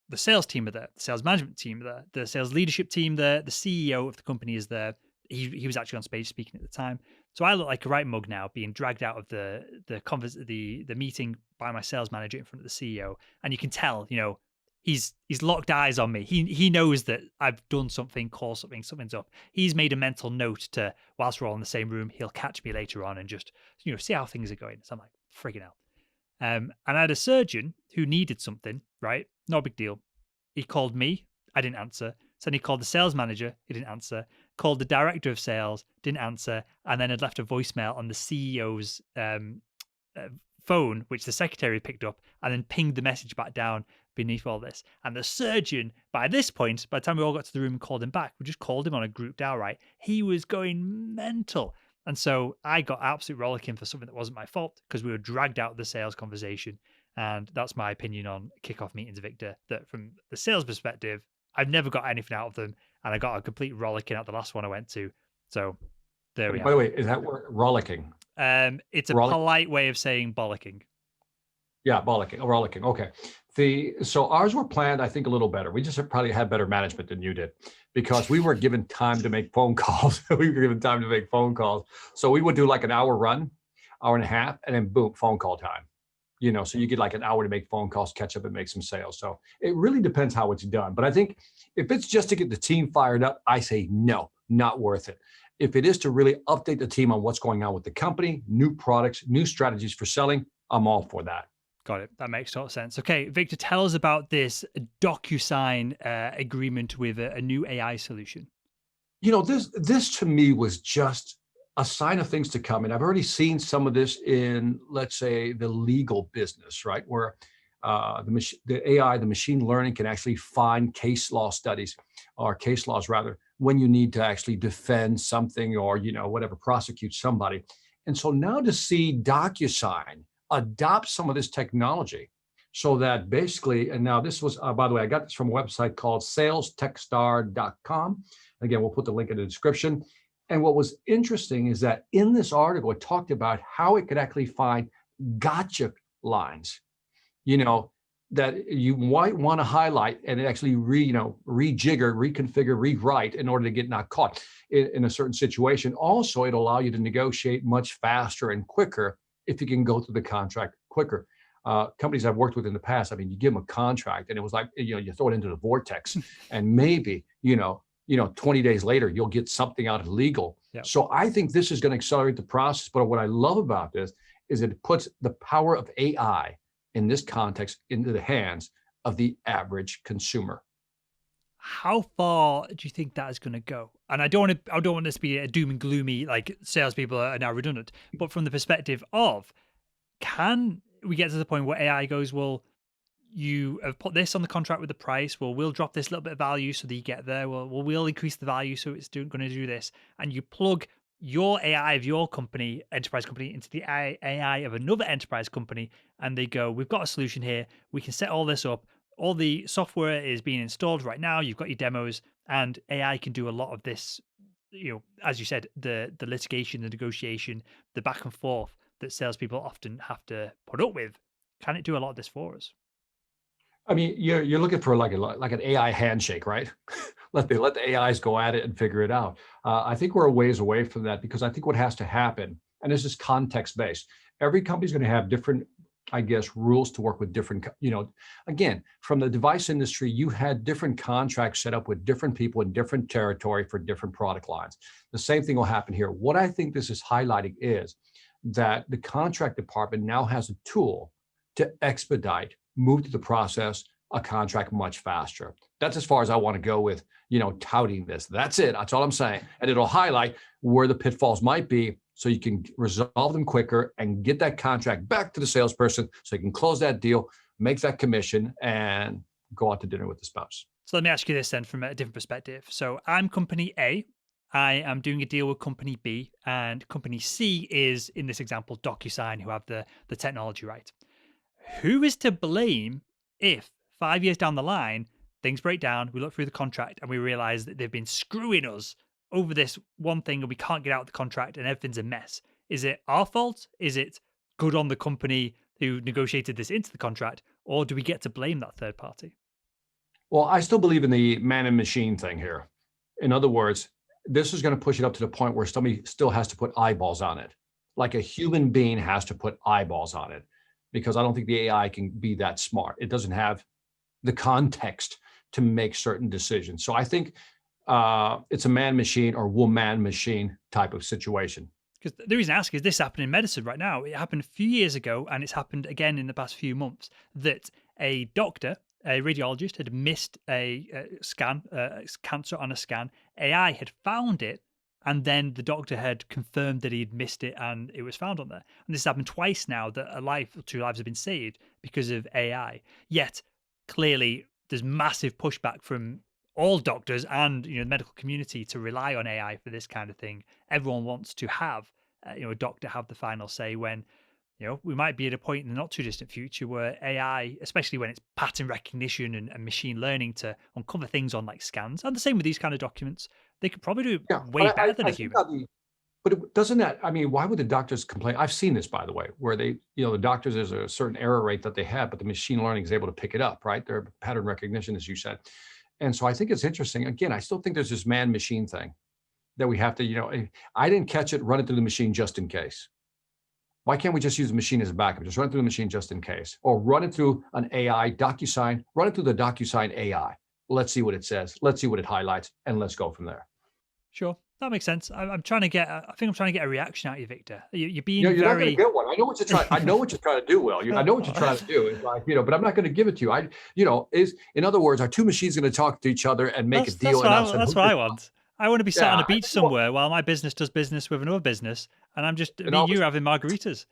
the sales team are there, the sales management team are there, the sales leadership team there, the CEO of the company is there. He was actually on stage speaking at the time. So I look like a right mug now, being dragged out of the meeting by my sales manager in front of the CEO, and you can tell, he's locked eyes on me. He knows that I've done something, called something, something's up. He's made a mental note to, whilst we're all in the same room, he'll catch me later on and just see how things are going. So I'm like, friggin' hell. And I had a surgeon who needed something, right? No big deal. He called me. I didn't answer. So then he called the sales manager. He didn't answer. Called the director of sales. Didn't answer. And then had left a voicemail on the CEO's phone, which the secretary picked up, and then pinged the message back down beneath all this. And the surgeon, by this point, by the time we all got to the room and called him back, we just called him on a group dial, right? He was going mental. And so I got absolute rollicking for something that wasn't my fault because we were dragged out of the sales conversation. And that's my opinion on kickoff meetings, Victor, that from the sales perspective, I've never got anything out of them. And I got a complete rollicking at the last one I went to. So there we are.
By the way, is that word rollicking?
It's a polite way of saying bollocking.
Yeah, rollicking. Okay. So ours were planned, I think, a little better. We just probably had better management than you did because we were given time to make phone calls. So we would do like an hour run, hour and a half, and then boom, phone call time. So you get like an hour to make phone calls, catch up and make some sales. So it really depends how it's done. But I think if it's just to get the team fired up, I say no, not worth it. If it is to really update the team on what's going on with the company, new products, new strategies for selling, I'm all for that.
Got it. That makes total sense. Okay, Victor, tell us about this DocuSign agreement with a new AI solution.
This to me was just a sign of things to come. And I've already seen some of this in, let's say, the legal business, right? Where the AI, the machine learning can actually find case laws rather, when you need to actually defend something or, whatever, prosecute somebody. And so now to see DocuSign adopt some of this technology so that basically, and now this was, by the way, I got this from a website called salestechstar.com. Again, we'll put the link in the description. And what was interesting is that in this article, it talked about how it could actually find gotcha lines, that you might want to highlight and actually rejigger, reconfigure, rewrite in order to get not caught in a certain situation. Also, it'll allow you to negotiate much faster and quicker if you can go through the contract quicker. Companies I've worked with in the past, you give them a contract and it was like, you throw it into the vortex and maybe, 20 days later, you'll get something out of legal. Yep. So I think this is going to accelerate the process. But what I love about this is it puts the power of AI in this context into the hands of the average consumer.
How far do you think that is going to go? And I don't want this to be a doom and gloomy, like salespeople are now redundant, but from the perspective of, can we get to the point where AI goes, well, you have put this on the contract with the price. Well, we'll drop this little bit of value so that you get there. Well, we'll increase the value so it's going to do this. And you plug your AI of your company, enterprise company, into the AI of another enterprise company, and they go, we've got a solution here. We can set all this up. All the software is being installed right now. You've got your demos, and AI can do a lot of this. As you said, the litigation, the negotiation, the back and forth that salespeople often have to put up with. Can it do a lot of this for us?
I mean, you're looking for like an AI handshake, right? let the AIs go at it and figure it out. I think we're a ways away from that, because I think what has to happen, and this is context based. Every company's going to have different, I guess, rules to work with different. Again, from the device industry, you had different contracts set up with different people in different territory for different product lines. The same thing will happen here. What I think this is highlighting is that the contract department now has a tool to expedite, move through the process, a contract much faster. That's as far as I want to go with, touting this. That's it. That's all I'm saying. And it'll highlight where the pitfalls might be so you can resolve them quicker and get that contract back to the salesperson so you can close that deal, make that commission, and go out to dinner with the spouse.
So let me ask you this then from a different perspective. So I'm company A. I am doing a deal with company B, and company C is, in this example, DocuSign, who have the technology right. Who is to blame if 5 years down the line, things break down, we look through the contract and we realize that they've been screwing us over this one thing and we can't get out of the contract and everything's a mess? Is it our fault? Is it good on the company who negotiated this into the contract? Or do we get to blame that third party?
Well, I still believe in the man and machine thing here. In other words, this is going to push it up to the point where somebody still has to put eyeballs on it. Like a human being has to put eyeballs on it, because I don't think the AI can be that smart. It doesn't have the context to make certain decisions. So I think it's a man machine or woman machine type of situation.
Because the reason I ask is this happened in medicine right now. It happened a few years ago, and it's happened again in the past few months, that a doctor, a radiologist, had missed a scan, cancer on a scan. AI had found it, and then the doctor had confirmed that he'd missed it and it was found on there. And this has happened twice now, that a life or two lives have been saved because of AI. Yet, clearly, there's massive pushback from all doctors and the medical community to rely on AI for this kind of thing. Everyone wants to have a doctor have the final say, when we might be at a point in the not too distant future where AI, especially when it's pattern recognition and machine learning to uncover things on like scans, and the same with these kind of documents, they could probably do
Yeah,
way better than a
think
human.
but doesn't that, I mean, why would the doctors complain? I've seen this, by the way, where the doctors, there's a certain error rate that they have, but the machine learning is able to pick it up, right? Their pattern recognition, as you said. And so I think it's interesting. Again, I still think there's this man machine thing that we have to, I didn't catch it, run it through the machine just in case. Why can't we just use the machine as a backup? Just run it through the machine just in case, or run it through an AI DocuSign, run it through the DocuSign AI. Let's see what it says. Let's see what it highlights, and let's go from there.
Sure, that makes sense. I'm trying to get. I think I'm trying to get a reaction out of you, Victor. You're being
You're not going
very.
to get one. I know what you're trying. I know what you're trying to do, Will. I know what you're trying to do. It's like, but I'm not going to give it to you. Is in other words, are two machines going to talk to each other and make a deal?
That's what I want. I want to be sat on a beach somewhere while my business does business with another business, and I'm just me and you having margaritas.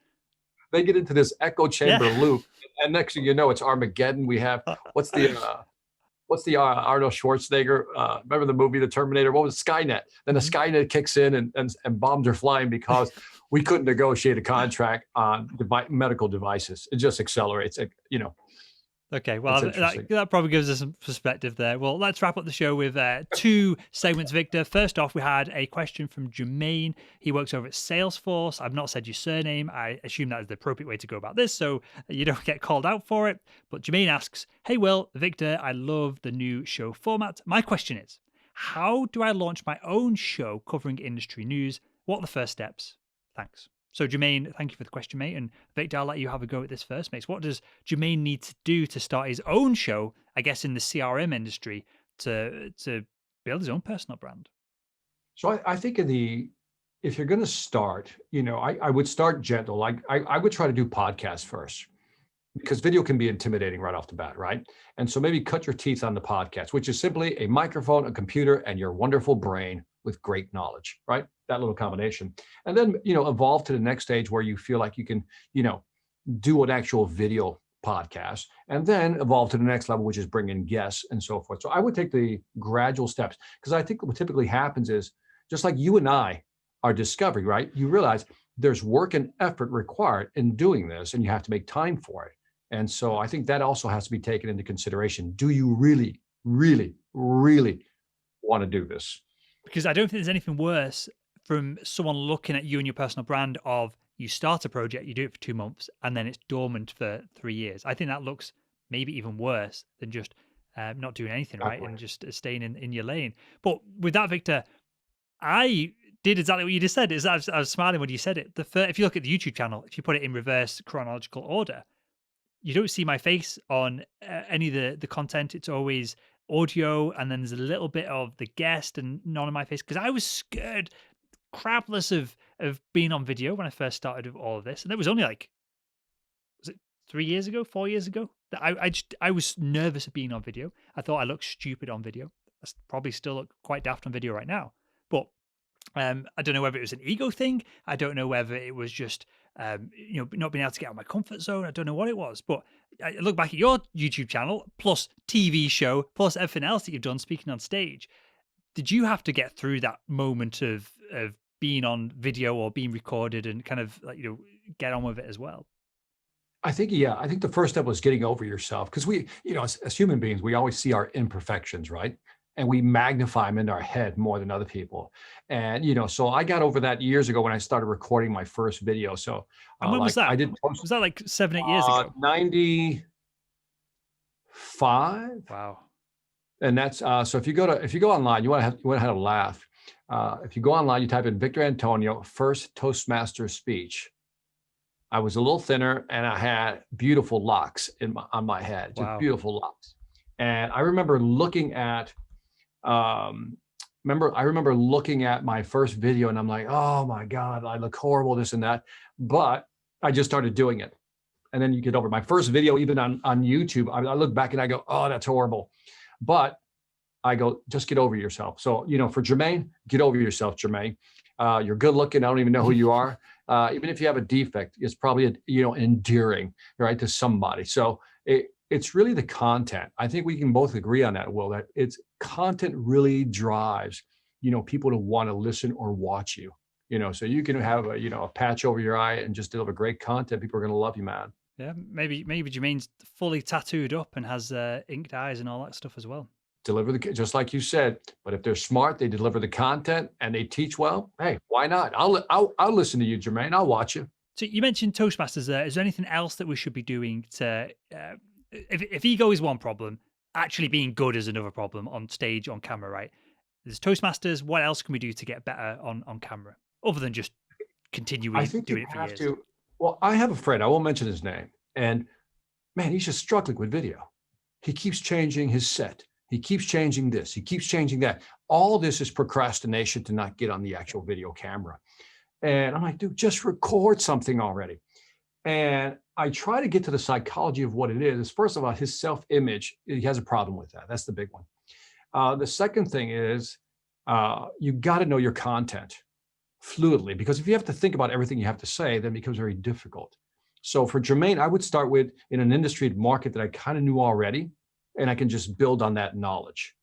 They get into this echo chamber loop, and next thing you know, it's Armageddon. We have what's the Arnold Schwarzenegger? Remember the movie The Terminator? What was Skynet? Then the Skynet kicks in and bombs are flying because we couldn't negotiate a contract on medical devices. It just accelerates.
Okay, well, that probably gives us some perspective there. Well, let's wrap up the show with two segments, Victor. First off, we had a question from Jermaine. He works over at Salesforce. I've not said your surname. I assume that is the appropriate way to go about this, so you don't get called out for it. But Jermaine asks, hey, Will, Victor, I love the new show format. My question is, how do I launch my own show covering industry news? What are the first steps? Thanks. So Jermaine, thank you for the question, mate. And Victor, I'll let you have a go at this first, mate. What does Jermaine need to do to start his own show, I guess, in the CRM industry to build his own personal brand?
So I think in the if you're going to start, I would start gentle. Like I would try to do podcasts first because video can be intimidating right off the bat, right? And so maybe cut your teeth on the podcast, which is simply a microphone, a computer, and your wonderful brain with great knowledge, right? That little combination. And then, evolve to the next stage where you feel like you can, do an actual video podcast, and then evolve to the next level, which is bring in guests and so forth. So I would take the gradual steps, because I think what typically happens is, just like you and I are discovering, right? You realize there's work and effort required in doing this, and you have to make time for it. And so I think that also has to be taken into consideration. Do you really, really, really want to do this?
Because I don't think there's anything worse from someone looking at you and your personal brand of you start a project, you do it for 2 months, and then it's dormant for 3 years. I think that looks maybe even worse than just not doing anything, right?
Exactly.
And just staying in your lane. But with that, Victor, I did exactly what you just said. I was smiling when you said it. If you look at the YouTube channel, if you put it in reverse chronological order, you don't see my face on any of the content. It's always audio, and then there's a little bit of the guest and none of my face, because I was scared crapless of being on video when I first started with all of this, and it was only like, was it 3 years ago, 4 years ago, that I was nervous of being on video. I thought I looked stupid on video. Probably still look quite daft on video right now, but I don't know whether it was an ego thing. I don't know whether it was just not being able to get out of my comfort zone. I don't know what it was, but I look back at your YouTube channel plus TV show plus everything else that you've done speaking on stage. Did you have to get through that moment of being on video or being recorded and kind of like, get on with it as well?
I think, yeah, I think the first step was getting over yourself, because we, as human beings, we always see our imperfections, right? And we magnify them in our head more than other people. And, so I got over that years ago when I started recording my first video. So
And when was
like I
that?
did
Was that like 7, 8 years ago?
95.
Wow.
And that's so if you go online, you want to have a laugh. If you go online, you type in Victor Antonio first Toastmaster speech. I was a little thinner and I had beautiful locks on my head, just
Wow.
beautiful locks. And I remember looking at my first video, and I'm like, oh my God, I look horrible, this and that. But I just started doing it. And then you get over my first video, even on YouTube. I look back and I go, oh, that's horrible. But I go, just get over yourself. So, for Jermaine, get over yourself, Jermaine. You're good looking. I don't even know who you are. Even if you have a defect, it's probably, endearing, right, to somebody. So it's really the content. I think we can both agree on that, Will, that it's content really drives, people to want to listen or watch you. So you can have a patch over your eye and just deliver great content. People are going to love you, man.
Yeah, maybe Jermaine's fully tattooed up and has inked eyes and all that stuff as well.
Deliver just like you said. But if they're smart, they deliver the content and they teach well. Hey, why not? I'll listen to you, Jermaine. I'll watch you.
So you mentioned Toastmasters there. Is there anything else that we should be doing to, if ego is one problem, actually being good is another problem on stage, on camera, right? There's Toastmasters. What else can we do to get better on camera, other than just
I
continuing
think
doing
you
it for
have
years?
to. Well, I have a friend. I won't mention his name. And man, he's just struggling with video. He keeps changing his set. He keeps changing this. He keeps changing that. All this is procrastination to not get on the actual video camera. And I'm like, dude, just record something already. And I try to get to the psychology of what it is. First of all, his self-image, he has a problem with that. That's the big one. The second thing is you got to know your content fluidly, because if you have to think about everything you have to say, then it becomes very difficult. So for Jermaine, I would start with in an industry market that I kind of knew already, and I can just build on that knowledge.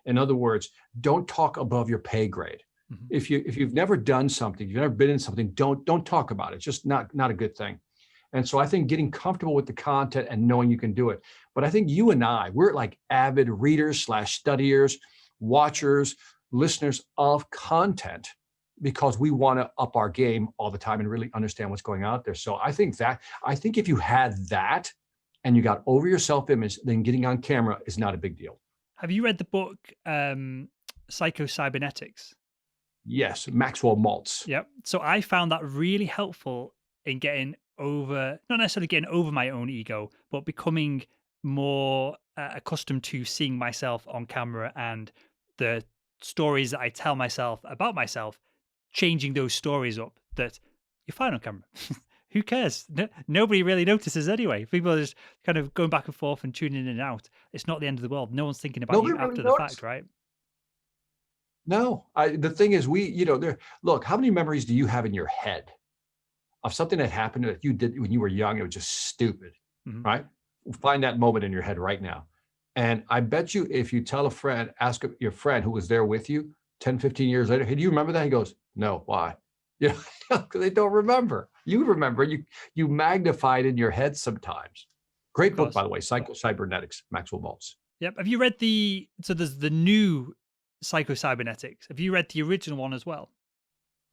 In other words, don't talk above your pay grade.
Mm-hmm.
If you've never done something, you've never been in something, don't talk about it. It's just not a good thing. And so I think getting comfortable with the content and knowing you can do it. But I think you and we're like avid readers / studiers, watchers, listeners of content, because we want to up our game all the time and really understand what's going out there. So I think if you had that and you got over your self-image, then getting on camera is not a big deal.
Have you read the book Psycho-Cybernetics?
Yes, Maxwell Maltz.
Yep. So I found that really helpful in getting over, not necessarily getting over my own ego, but becoming more accustomed to seeing myself on camera and the stories that I tell myself about myself changing those stories up that you're fine on camera. Who cares? Nobody really notices anyway. People are just kind of going back and forth and tuning in and out. It's not the end of the world. No one's thinking about
Nobody
you
really
after the
noticed.
fact, right?
No, the thing is, look, how many memories do you have in your head of something that happened that you did when you were young? It was just stupid, right? Find that moment in your head right now. And I bet you if you tell a friend, ask your friend who was there with you 10, 15 years later, hey, do you remember that? He goes, no, why? Yeah, because they don't remember. You remember, you magnified in your head sometimes. Great book, by the way, Psycho-Cybernetics, Maxwell Maltz.
Yep. Have you read so there's the new Psycho-Cybernetics. Have you read the original one as well?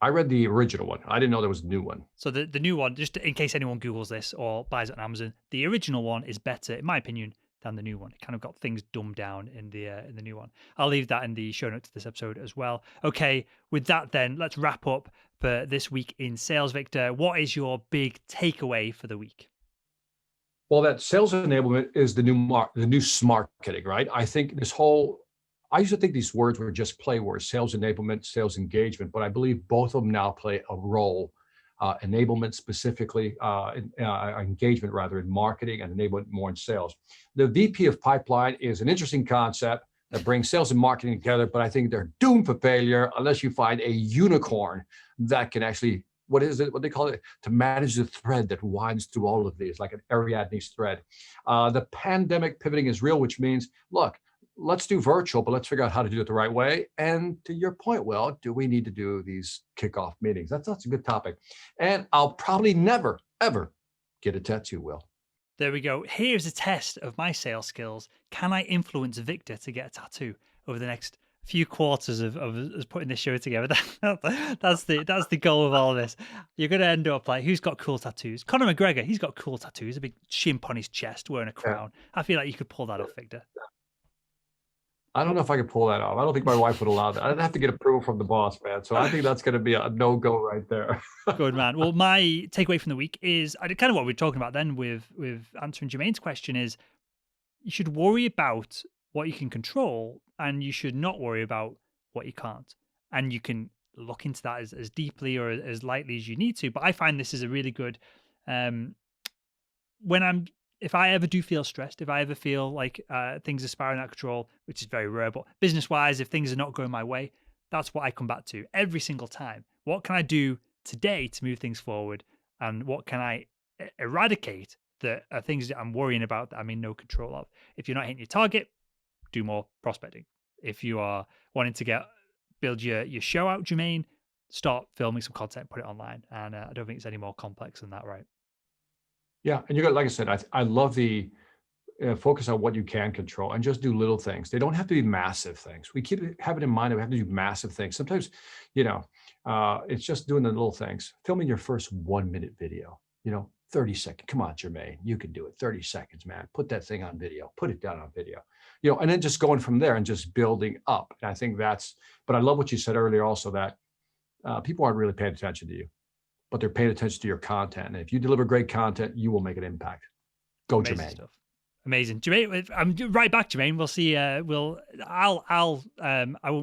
I read the original one. I didn't know there was a new one.
So the new one, just in case anyone Googles this or buys it on Amazon, the original one is better, in my opinion, than the new one. It kind of got things dumbed down in the new one. I'll leave that in the show notes to this episode as well. Okay, with that then, let's wrap up for this week in sales. Victor, what is your big takeaway for the week?
Well, that sales enablement is the new smart marketing, right? I think I used to think these words were just play words, sales enablement, sales engagement, but I believe both of them now play a role. Enablement specifically, engagement rather in marketing, and enablement more in sales. The VP of pipeline is an interesting concept that brings sales and marketing together, but I think they're doomed for failure unless you find a unicorn that can actually, what they call it, to manage the thread that winds through all of these, like an Ariadne's thread. The pandemic pivoting is real, which means, look, let's do virtual, but let's figure out how to do it the right way. And to your point, Will, do we need to do these kickoff meetings? That's a good topic. And I'll probably never, ever get a tattoo, Will.
There we go. Here's a test of my sales skills. Can I influence Victor to get a tattoo over the next few quarters of us putting this show together? That's the goal of all of this. You're going to end up like, who's got cool tattoos? Conor McGregor, he's got cool tattoos, a big chimp on his chest, wearing a crown. Yeah. I feel like you could pull that off, Victor.
I don't know if I could pull that off. I don't think my wife would allow that. I'd have to get approval from the boss, man. So I think that's going to be a no-go right there.
Good, man. Well, my takeaway from the week is kind of what we were talking about then with answering Jermaine's question is you should worry about what you can control and you should not worry about what you can't. And you can look into that as deeply or as lightly as you need to. But I find this is a really good, if I ever do feel stressed, if I ever feel like things are spiraling out of control, which is very rare, but business-wise, if things are not going my way, that's what I come back to every single time. What can I do today to move things forward? And what can I eradicate that are things that I'm worrying about that I'm in no control of? If you're not hitting your target, do more prospecting. If you are wanting to build your show out, Jermaine, start filming some content, put it online. And I don't think it's any more complex than that, right?
Yeah, and like I said, I love the focus on what you can control and just do little things. They don't have to be massive things. We have it in mind that we have to do massive things. Sometimes, it's just doing the little things. Filming your first 1-minute video, 30 seconds. Come on, Jermaine, you can do it. 30 seconds, man. Put that thing on video. Put it down on video. And then just going from there and just building up. And I think but I love what you said earlier also that people aren't really paying attention to you, but they're paying attention to your content. And if you deliver great content, you will make an impact. Go,
amazing
Jermaine.
Stuff. Amazing, Jermaine. I'm right back, Jermaine. We'll see. I won't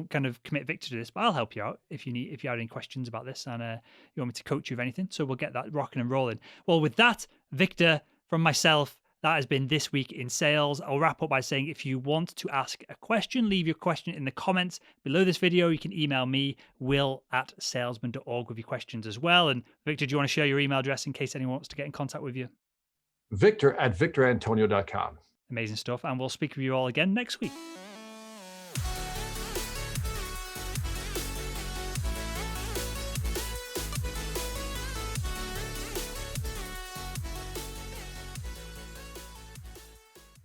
kind of commit Victor to this, but I'll help you out if you have any questions about this and you want me to coach you of anything. So we'll get that rocking and rolling. Well, with that, Victor, from myself, that has been This Week in Sales. I'll wrap up by saying if you want to ask a question, leave your question in the comments below this video. You can email me, will@salesman.org, with your questions as well. And Victor, do you want to share your email address in case anyone wants to get in contact with you?
Victor@victorantonio.com.
Amazing stuff. And we'll speak with you all again next week.